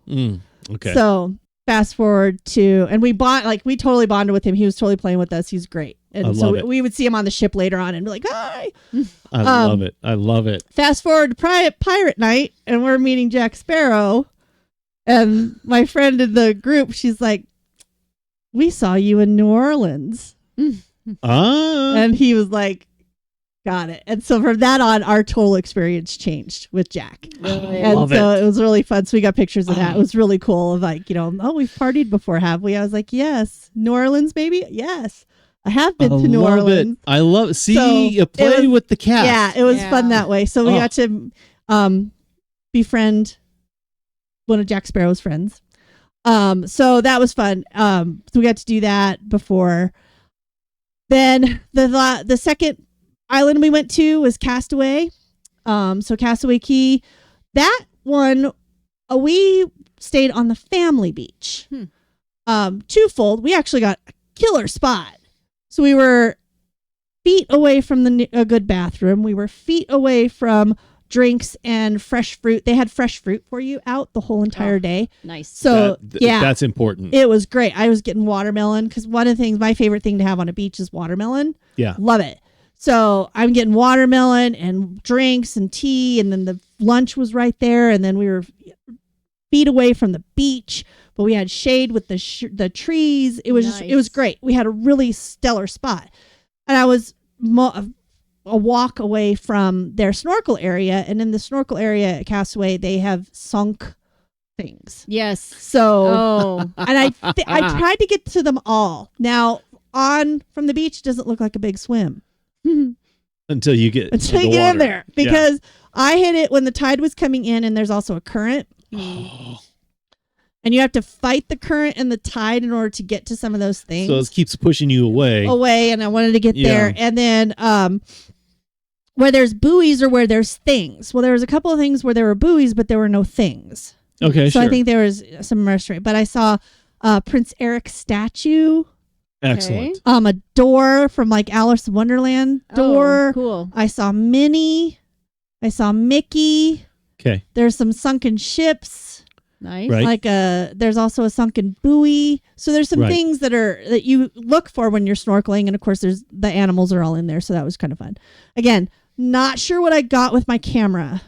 Okay. So fast forward to, and we totally bonded with him. He was totally playing with us. He's great. And so we would see him on the ship later on and be like, hi. I love it. I love it. Fast forward to pirate night and we're meeting Jack Sparrow. And my friend in the group, she's like, we saw you in New Orleans. And he was like, got it. And so from that on, our total experience changed with Jack. And so it was really fun. So we got pictures of that. It was really cool of like, we've partied before, have we? I was like, yes. New Orleans, maybe? Yes. I have been to New Orleans. I love it. See, So you play with the cast. Yeah, it was fun that way. So we got to befriend one of Jack Sparrow's friends. So that was fun. So we got to do that before. Then the second island we went to was Castaway. So Castaway Key. That one, we stayed on the family beach. Twofold. We actually got a killer spot. So we were feet away from a good bathroom. We were feet away from drinks and fresh fruit. They had fresh fruit for you out the whole entire day. Nice. So that's important. It was great. I was getting watermelon because one of the things, my favorite thing to have on a beach is watermelon. Yeah. Love it. So I'm getting watermelon and drinks and tea, and then the lunch was right there, and then we were feet away from the beach, but we had shade with the trees. It was it was great. We had a really stellar spot, and I was a walk away from their snorkel area, and in the snorkel area at Castaway, they have sunk things. Yes. So, and I tried to get to them all. Now, from the beach doesn't look like a big swim. Until you get in there, because I hit it when the tide was coming in, and there's also a current. And you have to fight the current and the tide in order to get to some of those things. So it keeps pushing you away. And I wanted to get there. And then where there's buoys or where there's things. Well, there was a couple of things where there were buoys, but there were no things. Okay, so sure. I think there was some restaurant. But I saw Prince Eric's statue. Excellent. A door from like Alice in Wonderland door. Oh, cool. I saw Minnie. I saw Mickey. Okay. There's some sunken ships. Nice. Right. Like there's also a sunken buoy. So there's some things that you look for when you're snorkeling, and of course the animals are all in there, so that was kind of fun. Again, not sure what I got with my camera.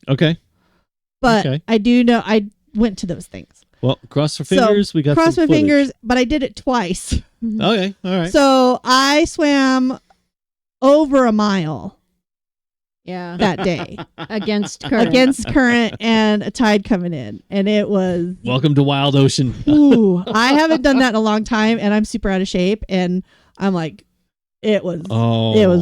Okay. But I do know I went to those things. Well, cross our fingers. We got cross some my footage. fingers, but I did it twice. Okay. All right. So I swam over a mile Yeah. that day Against current. against current and a tide coming in. And it was, Welcome to Wild Ocean. ooh, I haven't done that in a long time and I'm super out of shape. And I'm like, it was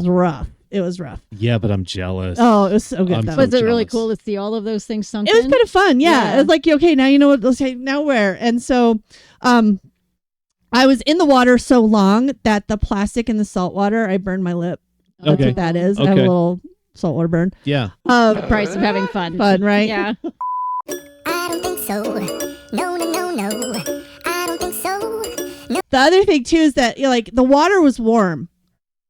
rough. It was rough. Yeah, but I'm jealous. Oh, it was so good. I'm though. so Was it really jealous. cool to see all of those things sunk It was in? kind of fun. Yeah. Yeah. It was like, okay, now you know what, let's say now where. And so, I was in the water so long that the plastic in the salt water, I burned my lip. That's Okay. what that is. I have a Okay. little saltwater burn. Yeah. The price of having fun. Fun, right? Yeah. I don't think so. No, no, no, no. I don't think so. The other thing too is that like the water was warm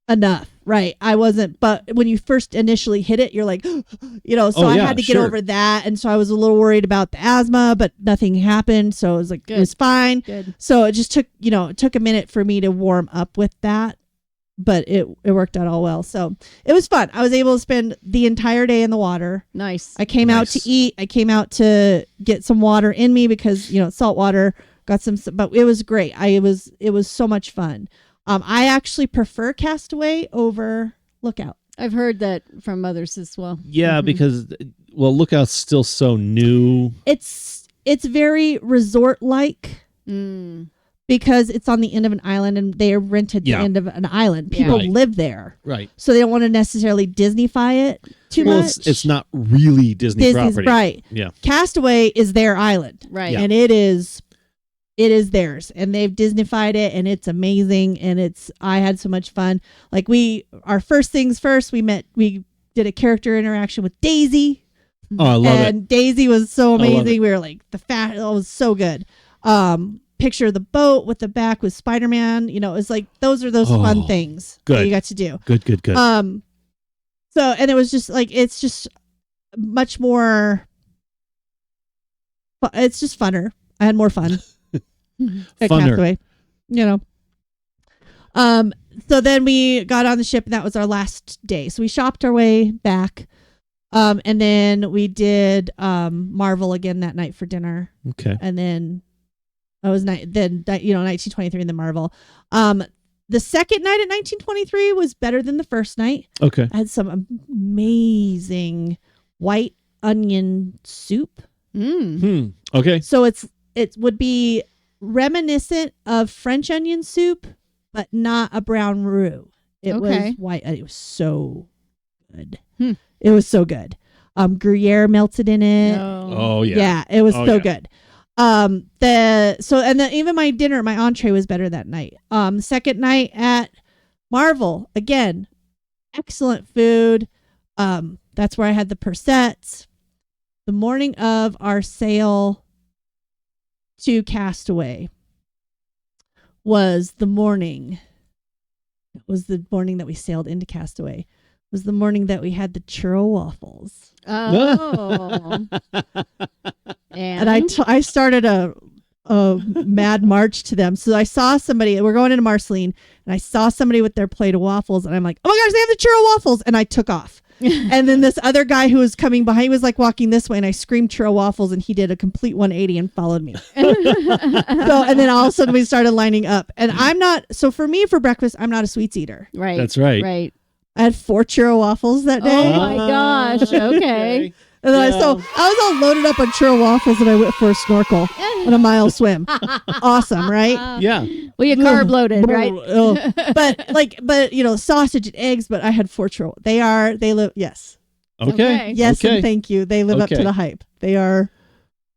enough, right? I wasn't, but when you first initially hit it, you're like, so Oh, I yeah, had to get sure. over that, and so I was a little worried about the asthma, but nothing happened, so it was like it Good. was fine. Good. So it just took it took a minute for me to warm up with that, but it worked out all well. So it was fun. I was able to spend the entire day in the water. Nice. I came out to Nice. eat. I came out to get some water in me because salt water. Got some, but it was great. It was so much fun. I actually prefer Castaway over Lookout. I've heard that from others as well. Yeah, Mm-hmm. because Lookout's still so new. It's very resort like Mm. because it's on the end of an island and they rented Yeah. the end of an island. Yeah. People Right. live there, Right. so they don't want to necessarily Disneyfy it too Well, much. it's not really Disney Disney's property. right. Yeah. Castaway is their island, Right. Yeah. and it is theirs, and they've Disneyfied it, and it's amazing, and I had so much fun. Like our first things first, we did a character interaction with Daisy, Oh, I love it. and Daisy was so love amazing. it. We were like it was so good. Picture of the boat with the back with Spider-Man. It's like those are those fun Oh, things good. that you got to do. Good. So, and it was just like, it's just much more, it's just funner. I had more fun. at Funner. Castaway, So then we got on the ship and that was our last day. So we shopped our way back. And then we did, Marvel again that night for dinner. Okay. And then I was 1923 and the Marvel. The second night at 1923 was better than the first night. Okay. I had some amazing white onion soup. Mm. Okay. So it would be reminiscent of French onion soup, but not a brown roux. It Okay. was white. It was so good. Hmm. It was so good. Gruyere melted in it. No. Oh yeah. Yeah, it was Oh, so yeah. good. Even my dinner, my entree was better that night. Second night at Marvel, again, excellent food. That's where I had the persets. The morning of our sail to Castaway was the morning. It was the morning that we sailed into Castaway. It was the morning that we had the churro waffles. Oh. And I started a mad march to them. So I saw somebody, we're going into Marceline, and I saw somebody with their plate of waffles, and I'm like, oh my gosh, they have the churro waffles. And I took off. And then this other guy who was coming behind was like walking this way, and I screamed churro waffles, and he did a complete 180 and followed me. And then all of a sudden we started lining up. And for me, for breakfast, I'm not a sweets eater. Right. That's right. Right. I had 4 churro waffles that day. Oh my gosh. Okay. And then I was all loaded up on churro waffles, and I went for a snorkel and a mile swim. Awesome, right? Yeah. Well, you carb loaded, right? Oh. But sausage and eggs. But I had 4 churro. They live. Yes, Okay. yes, Okay. and thank you. They live up to Okay. the hype. They are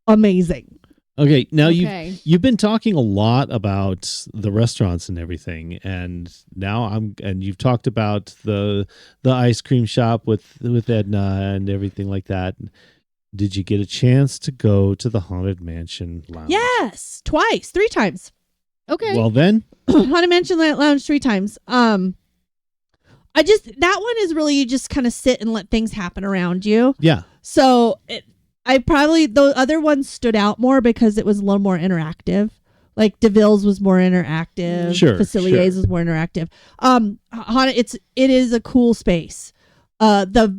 amazing. Okay. Now Okay. you've been talking a lot about the restaurants and everything, and now you've talked about the ice cream shop with Edna and everything like that. Did you get a chance to go to the Haunted Mansion Lounge? Yes, 3 times. Okay. Well then, Haunted Mansion Lounge 3 times. That one is really you just kind of sit and let things happen around you. yeah. So the other ones stood out more because it was a little more interactive. Like DeVille's was more interactive. Sure, Facilier's sure. was more interactive. It is a cool space. The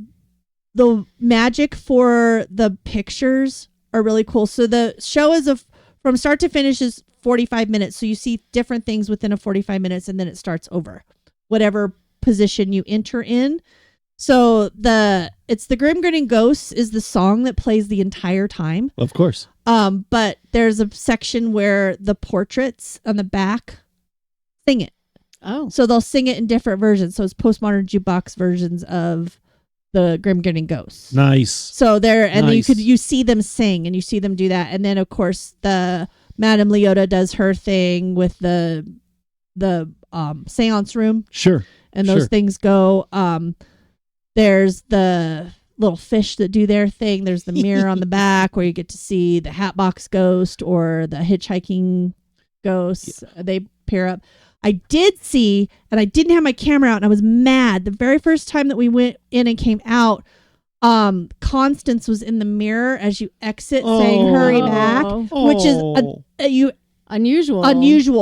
magic for the pictures are really cool. So the show is from start to finish is 45 minutes. So you see different things within a 45 minutes, and then it starts over. Whatever position you enter in. So it's the Grim Grinning Ghosts is the song that plays the entire time. Of course. But there's a section where the portraits on the back sing it. Oh. So they'll sing it in different versions. So it's postmodern jukebox versions of the Grim Grinning Ghosts. Nice. So and Nice. you see them sing and you see them do that. And then of course the Madame Leota does her thing with the seance room. Sure. And those things go. There's the little fish that do their thing. There's the mirror on the back where you get to see the Hatbox Ghost or the hitchhiking ghosts. Yeah. They pair up. I did see, and I didn't have my camera out, and I was mad. The very first time that we went in and came out, Constance was in the mirror as you exit saying hurry back, which is unusual.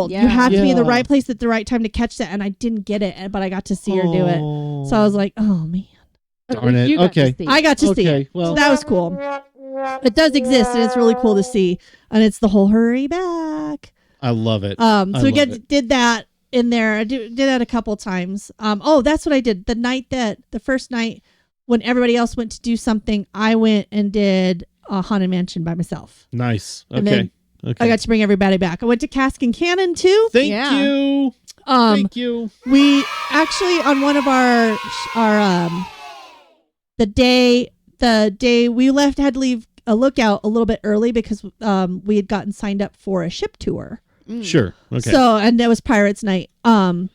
Yeah. You have to be in the right place at the right time to catch that, and I didn't get it, but I got to see her do it. So I was like, oh, man. Darn it. Okay. I got to see it. Well, so that was cool. It does exist, and it's really cool to see. And it's the whole hurry back. I love it. So we did that in there. I did that a couple times. That's what I did. The first night when everybody else went to do something, I went and did a Haunted Mansion by myself. Nice. Okay. And then I got to bring everybody back. I went to Cask and Cannon too. Thank you. Thank you. We actually on one of our the day we left had to leave a lookout a little bit early because we had gotten signed up for a ship tour. Sure. Okay. So, and that was Pirates Night. So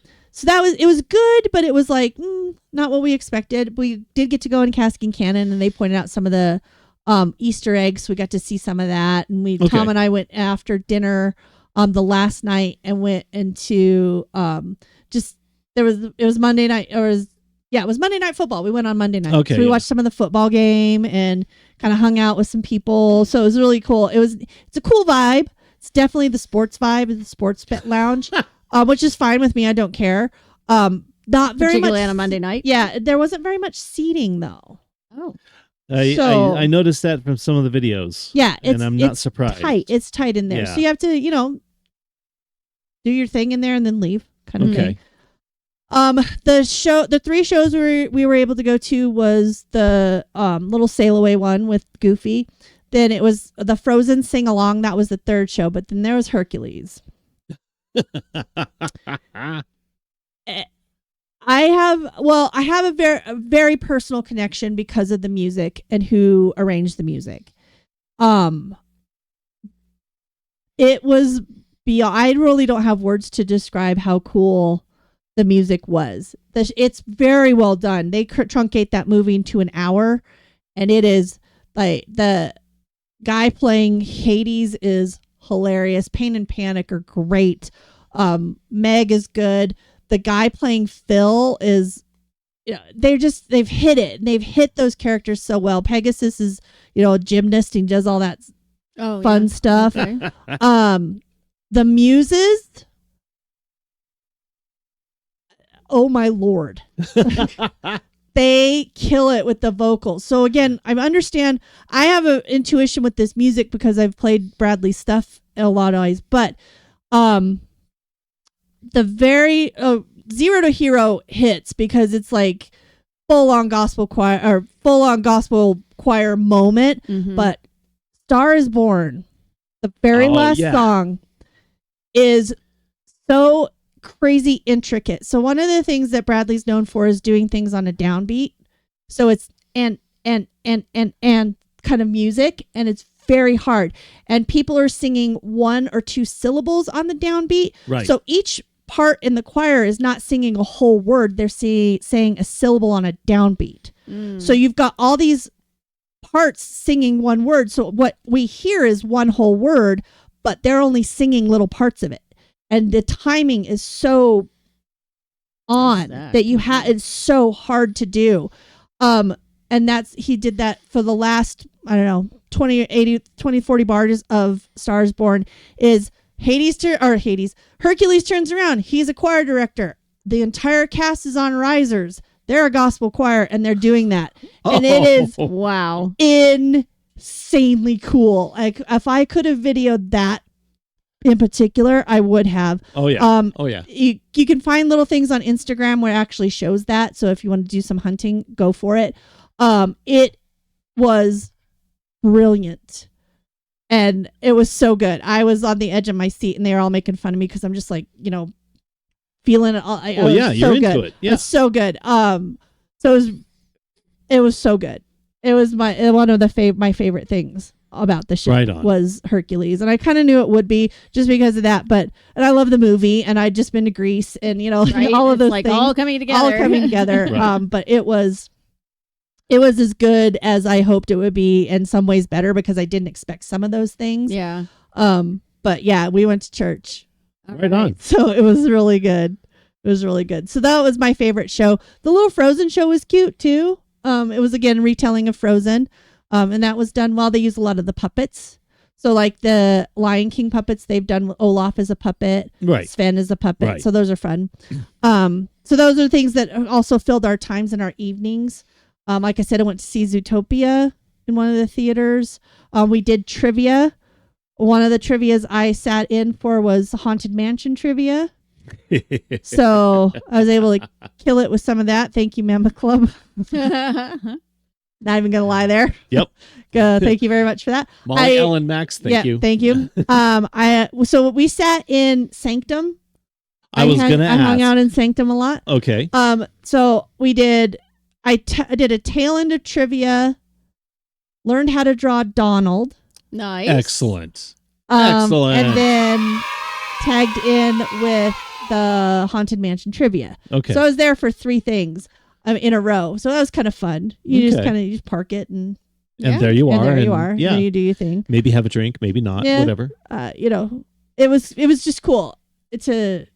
it was good, but it was like not what we expected. We did get to go in Cask and Cannon, and they pointed out some of the Easter eggs. So we got to see some of that, and Tom and I went after dinner the last night and went into it was Monday night it was Monday Night Football. We went on Monday night. Okay, so we watched some of the football game and kind of hung out with some people. So it was really cool. It's a cool vibe. It's definitely the sports vibe of the sports bet lounge, which is fine with me. I don't care. Not very much on a Monday night. Yeah, there wasn't very much seating though. Oh, I noticed that from some of the videos. Yeah, and I'm not surprised. It's tight in there, so you have to do your thing in there and then leave, kind of thing. The 3 shows we were able to go to was the little sail away one with Goofy. Then it was the Frozen sing along. That was the 3rd show. But then there was Hercules. I have a very personal connection because of the music and who arranged the music. It was beyond. I really don't have words to describe how cool the music was. It's very well done. They truncate that movie into an hour, and it is like the guy playing Hades is hilarious. Pain and Panic are great. Meg is good. The guy playing Phil is, they've hit it. They've hit those characters so well. Pegasus is, a gymnast and does all that fun stuff. Okay. The Muses. Oh my Lord. They kill it with the vocals. So again, I understand. I have an intuition with this music because I've played Bradley's stuff a lot of ways. But the very Zero to Hero hits because it's like full on gospel choir moment. Mm-hmm. But Star is Born, the very last song, is so crazy intricate. So one of the things that Bradley's known for is doing things on a downbeat. So it's and kind of music, and it's very hard. And people are singing 1 or 2 syllables on the downbeat. Right. So each part in the choir is not singing a whole word. They're saying a syllable on a downbeat. So you've got all these parts singing one word. So what we hear is one whole word, but they're only singing little parts of it. And the timing is so on that it's so hard to do. And he did that for the last, 20, 40 bars of Stars Born is Hercules turns around. He's a choir director. The entire cast is on risers. They're a gospel choir and they're doing that. And it is insanely cool. Like if I could have videoed that, in particular, I would have. Oh yeah. Oh yeah. You can find little things on Instagram where it actually shows that. So if you want to do some hunting, go for it. It was brilliant. And it was so good. I was on the edge of my seat and they were all making fun of me because I'm just like, feeling it all. You're into it. Yeah. It's so good. So it was so good. It was one of my favorite things about the ship was Hercules. And I kind of knew it would be just because of that. And I love the movie and I'd just been to Greece and, all of those things. All coming together. Right. But it was as good as I hoped it would be, in some ways better because I didn't expect some of those things. Yeah. But yeah, we went to church. Right on. So it was really good. It was really good. So that was my favorite show. The little Frozen show was cute too. It was again retelling of Frozen. And that was done well. They used a lot of the puppets. So like the Lion King puppets, they've done Olaf as a puppet. Right. Sven as a puppet. Right. So those are fun. So those are things that also filled our times and our evenings. Like I said, I went to see Zootopia in one of the theaters. We did trivia. One of the trivias I sat in for was Haunted Mansion trivia. So I was able to kill it with some of that. Thank you, Mamba Club. Not even going to lie there. Yep. Thank you very much for that. Molly, Ellen, Max, thank you. Thank you. So we sat in Sanctum. I hung out in Sanctum a lot. Okay. So we did. I did a tail end of trivia. Learned how to draw Donald. Nice. Excellent. Excellent. And then tagged in with the Haunted Mansion trivia. Okay. So I was there for 3 things in a row. So that was kind of fun. You just park it and there you are. Yeah. And you do your thing. Maybe have a drink, maybe not, whatever. It was just cool. It's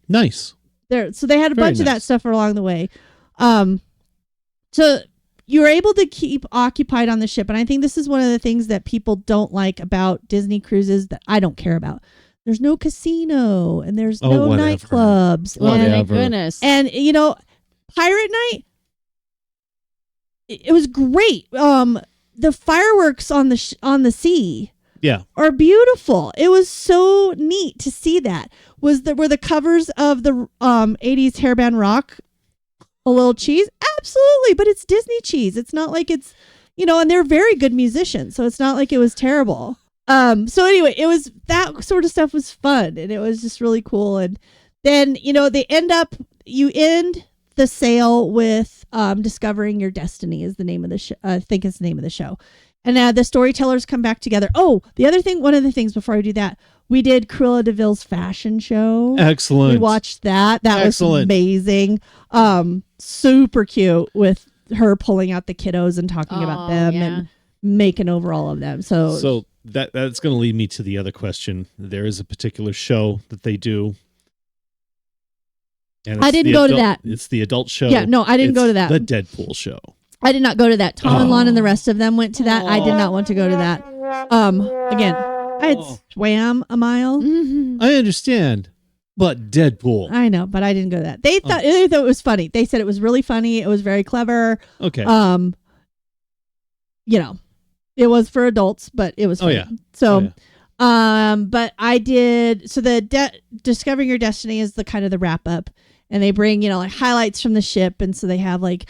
nice. So they had a bunch of that stuff along the way. So you were able to keep occupied on the ship. And I think this is one of the things that people don't like about Disney cruises that I don't care about. There's no casino and there's no nightclubs. Thank goodness. And, Pirate Night, it was great. The fireworks on the sea are beautiful. It was so neat to see that. Were the covers of the 80s hairband rock a little cheese? Absolutely, but it's Disney cheese. It's not like it's, and they're very good musicians, so it's not like it was terrible. So anyway, it was that sort of stuff was fun, and it was just really cool. And then, you end the sail with Discovering Your Destiny is the name of the show. I think it's the name of the show. And the storytellers come back together. Oh, one of the things before I do that, we did Cruella de Vil's fashion show. Excellent. We watched that. That was amazing. Super cute with her pulling out the kiddos and talking about them and making over all of them. So that's going to lead me to the other question. There is a particular show that they do. And I didn't go to that. It's the adult show. Yeah, no, I didn't go to that. The Deadpool show. I did not go to that. Tom and Lon and the rest of them went to that. I did not want to go to that. Again, I had swam a mile. Mm-hmm. I understand, but Deadpool. I know, but I didn't go to that. They thought it was funny. They said it was really funny. It was very clever. Okay. It was for adults, but it was funny. So, but I did. So the Discovering Your Destiny is the kind of the wrap up, and they bring like highlights from the ship, and so they have like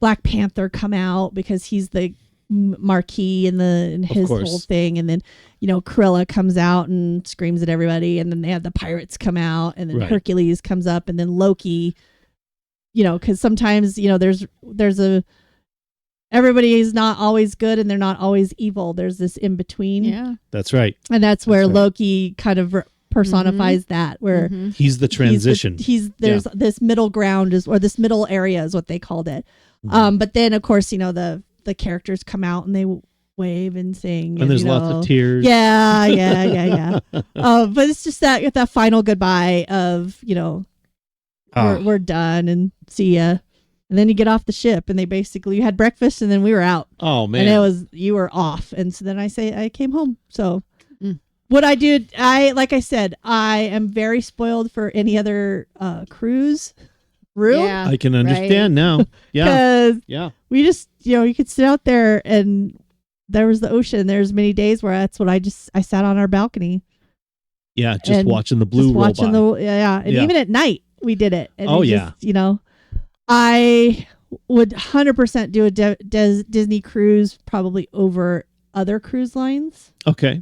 Black Panther come out because he's the marquee in his whole thing, and then Cruella comes out and screams at everybody, and then they have the pirates come out, and then Hercules comes up, and then Loki, because sometimes there's a everybody is not always good and they're not always evil. There's this in between. Yeah, that's right. And that's where Loki kind of personifies that, where he's the transition. There's this middle ground or this middle area is what they called it. But then of course the characters come out and they wave and sing, and there's lots of tears. Yeah. But it's just that final goodbye of we're done and see ya. And then you get off the ship and you had breakfast and then we were out. Oh man. And you were off. And so then I came home. So what I did, like I said, I am very spoiled for any other cruise room. Yeah, I can understand now. Yeah. Because we just, you could sit out there and there was the ocean. There's many days where that's what I sat on our balcony Yeah, just And watching the blue just roll watching by. and Yeah. even at night we did it. And Oh, it yeah. just, I would 100% do a Disney cruise probably over other cruise lines. Okay.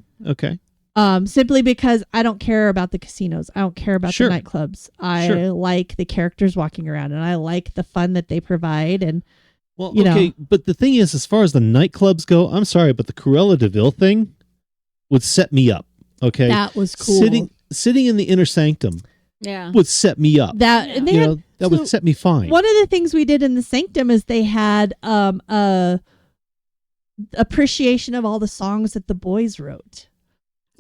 Simply because I don't care about the casinos. I don't care about Sure. the nightclubs. I Sure. like the characters walking around, and I like the fun that they provide. And Well, you okay, know. but the thing is, as far as the nightclubs go, I'm sorry, but the Cruella de Vil thing would set me up. Okay, that was cool. Sitting in the inner sanctum Yeah. would set me up. And they had, that would set me fine. one of the things we did in the sanctum is they had a appreciation of all the songs that the boys wrote.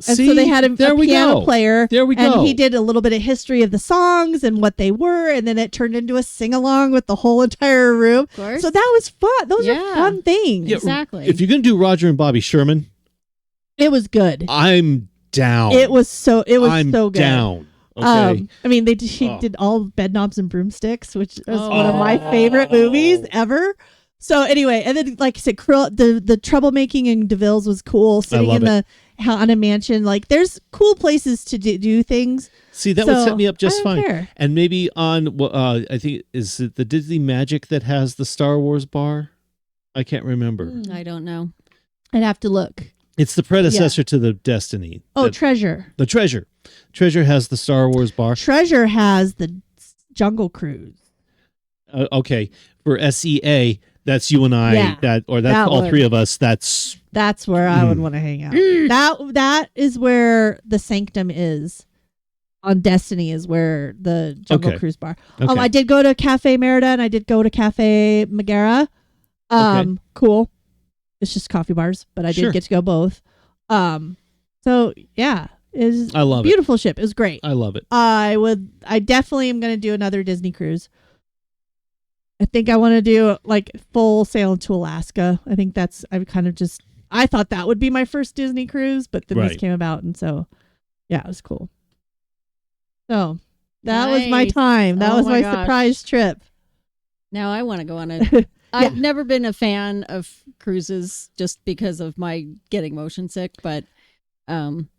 And so they had a piano player. There we go. And he did a little bit of history of the songs and what they were, and then it turned into a sing-along with the whole entire room. Of course. So that was fun. Those are fun things. Yeah, Exactly. If you're going to do Roger and Bobby Sherman, It was good. I'm down. It was so good. I'm down. Okay. I mean, she did all Bed Knobs and Broomsticks, which is one of my favorite movies ever. So anyway, and then like I said, the troublemaking in DeVille's was cool. Sitting in on a mansion, like there's cool places to do things. See, that would set me up just I don't fine. care. And maybe on, I think, is it the Disney Magic that has the Star Wars bar? I can't remember. I don't know. I'd have to look. It's the predecessor to the Destiny. Oh, Treasure. The Treasure. Treasure has the Star Wars bar. Treasure has the Jungle Cruise. Okay, for SEA, that's you and I. Yeah, that's that all one. three of us. That's where I would want to hang out. That is where the Sanctum is. On Destiny is where the Jungle Cruise bar. Okay. I did go to Cafe Merida and I did go to Cafe Megara. Cool. It's just coffee bars, but I did get to go both. So yeah, it's I love beautiful ship. It was great. I love it. I definitely am going to do another Disney cruise. I think I want to do like full sail to Alaska. I think I thought that would be my first Disney cruise, but then this came about. And so, yeah, it was cool. So that was my time. That was my surprise trip. Now I want to go on it. I've never been a fan of cruises just because of my getting motion sick, but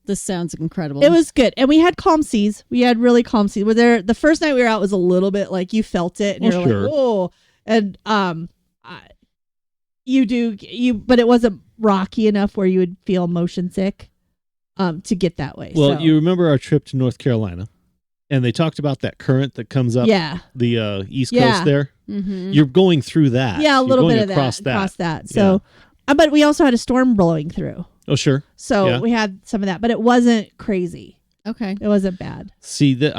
this sounds incredible. It was good. And we had calm seas. We had really calm seas. The first night we were out was a little bit like you felt it and you're like, whoa. And but it wasn't rocky enough where you would feel motion sick to get that way. Well, you remember our trip to North Carolina, and they talked about that current that comes up the East Coast there. Mm-hmm. You're going through that. Yeah, a little bit of across that. So, but we also had a storm blowing through. Oh, sure. So we had some of that, but it wasn't crazy. Okay. It wasn't bad. See that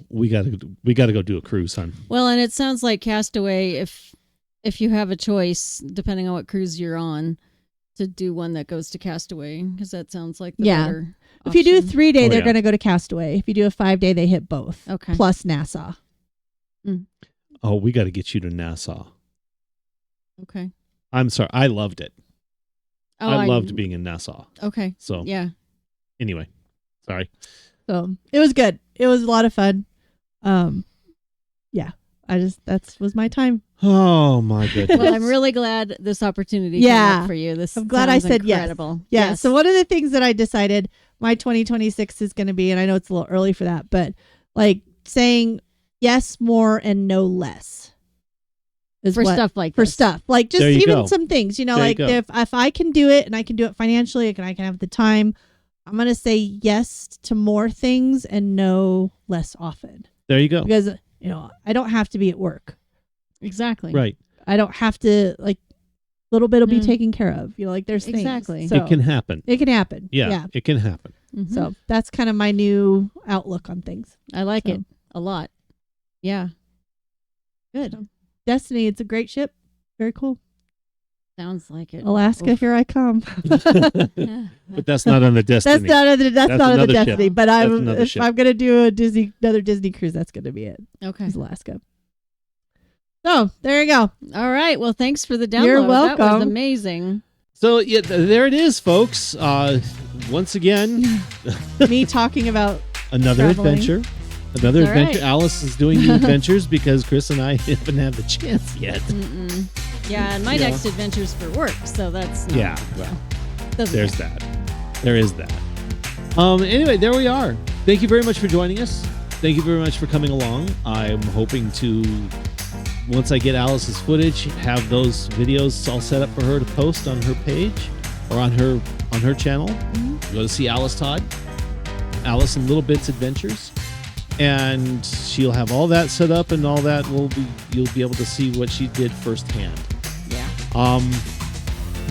we gotta go do a cruise, hon. Well, and it sounds like Castaway, if you have a choice, depending on what cruise you're on, to do one that goes to Castaway, because that sounds like the better If you do a option. 3-day, they're going to go to Castaway. If you do a 5-day, they hit both. Okay. Plus Nassau. Oh, we got to get you to Nassau. Okay. I'm sorry. I loved it. Oh, I loved being in Nassau. Okay. So yeah. Anyway, sorry. So it was good. It was a lot of fun. Yeah. That was my time. Oh my goodness. Well, I'm really glad this opportunity came up for you. I'm glad I said incredible. yes. Yeah. So one of the things that I decided my 2026 is going to be, and I know it's a little early for that, but like saying yes more and no less. Stuff like this. stuff like just even go. some things, There like you go. if I can do it and I can do it financially and I can have the time, I'm going to say yes to more things and no less often. There you go. Because, I don't have to be at work. Exactly. Right. I don't have to, like, a little bit will be taken care of. Like there's things. Exactly. So It can happen. It can happen. Yeah. It can happen. Mhm. So that's kind of my new outlook on things. I like it a lot. Yeah. Good. So, Destiny, it's a great ship. Very cool. Sounds like it. Alaska, Oof. here I come. Yeah. But that's not on the Destiny. That's not on the another ship. Destiny. But That's another if ship. I'm gonna do another Disney cruise, that's gonna be it. Okay. Is Alaska. So there you go. All right. Well, thanks for the download. You're That was welcome. amazing. So yeah, there it is, folks. Once again, Me talking about another Traveling. adventure. Another All adventure. right. Alyce is doing the adventures because Chris and I haven't had the chance yet. Mm-mm. Yeah, and my next adventure's for work, so that's not, Yeah. Doesn't There's matter. that. There is that. Anyway, there we are. Thank you very much for joining us. Thank you very much for coming along. I'm hoping to, once I get Alyce's footage, have those videos all set up for her to post on her page or on her channel. Mm-hmm. Go to see Alyce Todd, Alyce and Little Bits Adventures, and she'll have all that set up, and all that you'll be able to see what she did firsthand. Yeah.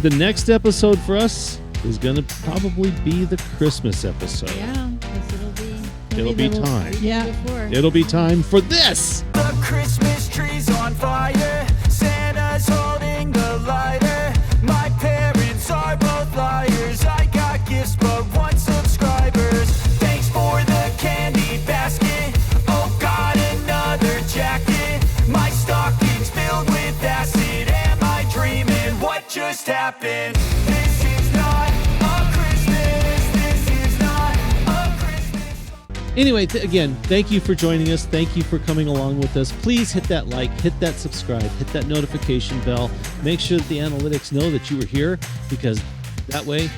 The next episode for us is going to probably be the Christmas episode. Yeah, because It'll be time. Yeah. It'll be time for this. The Christmas tree's on fire. Santa's holding the lighter. My parents are both liars. I got gifts but 1 subscribers. Thanks for the candy basket. Oh God, another jacket. My stocking's filled with acid. Am I dreaming? What just happened? This is not a Christmas. This is not a Christmas. Anyway, again, thank you for joining us. Thank you for coming along with us. Please hit that like, hit that subscribe, hit that notification bell. Make sure that the analytics know that you were here, because that way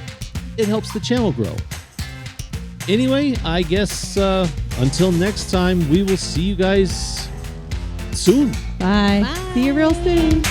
it helps the channel grow. Anyway, I guess until next time, we will see you guys soon. Bye. Bye. See you real soon.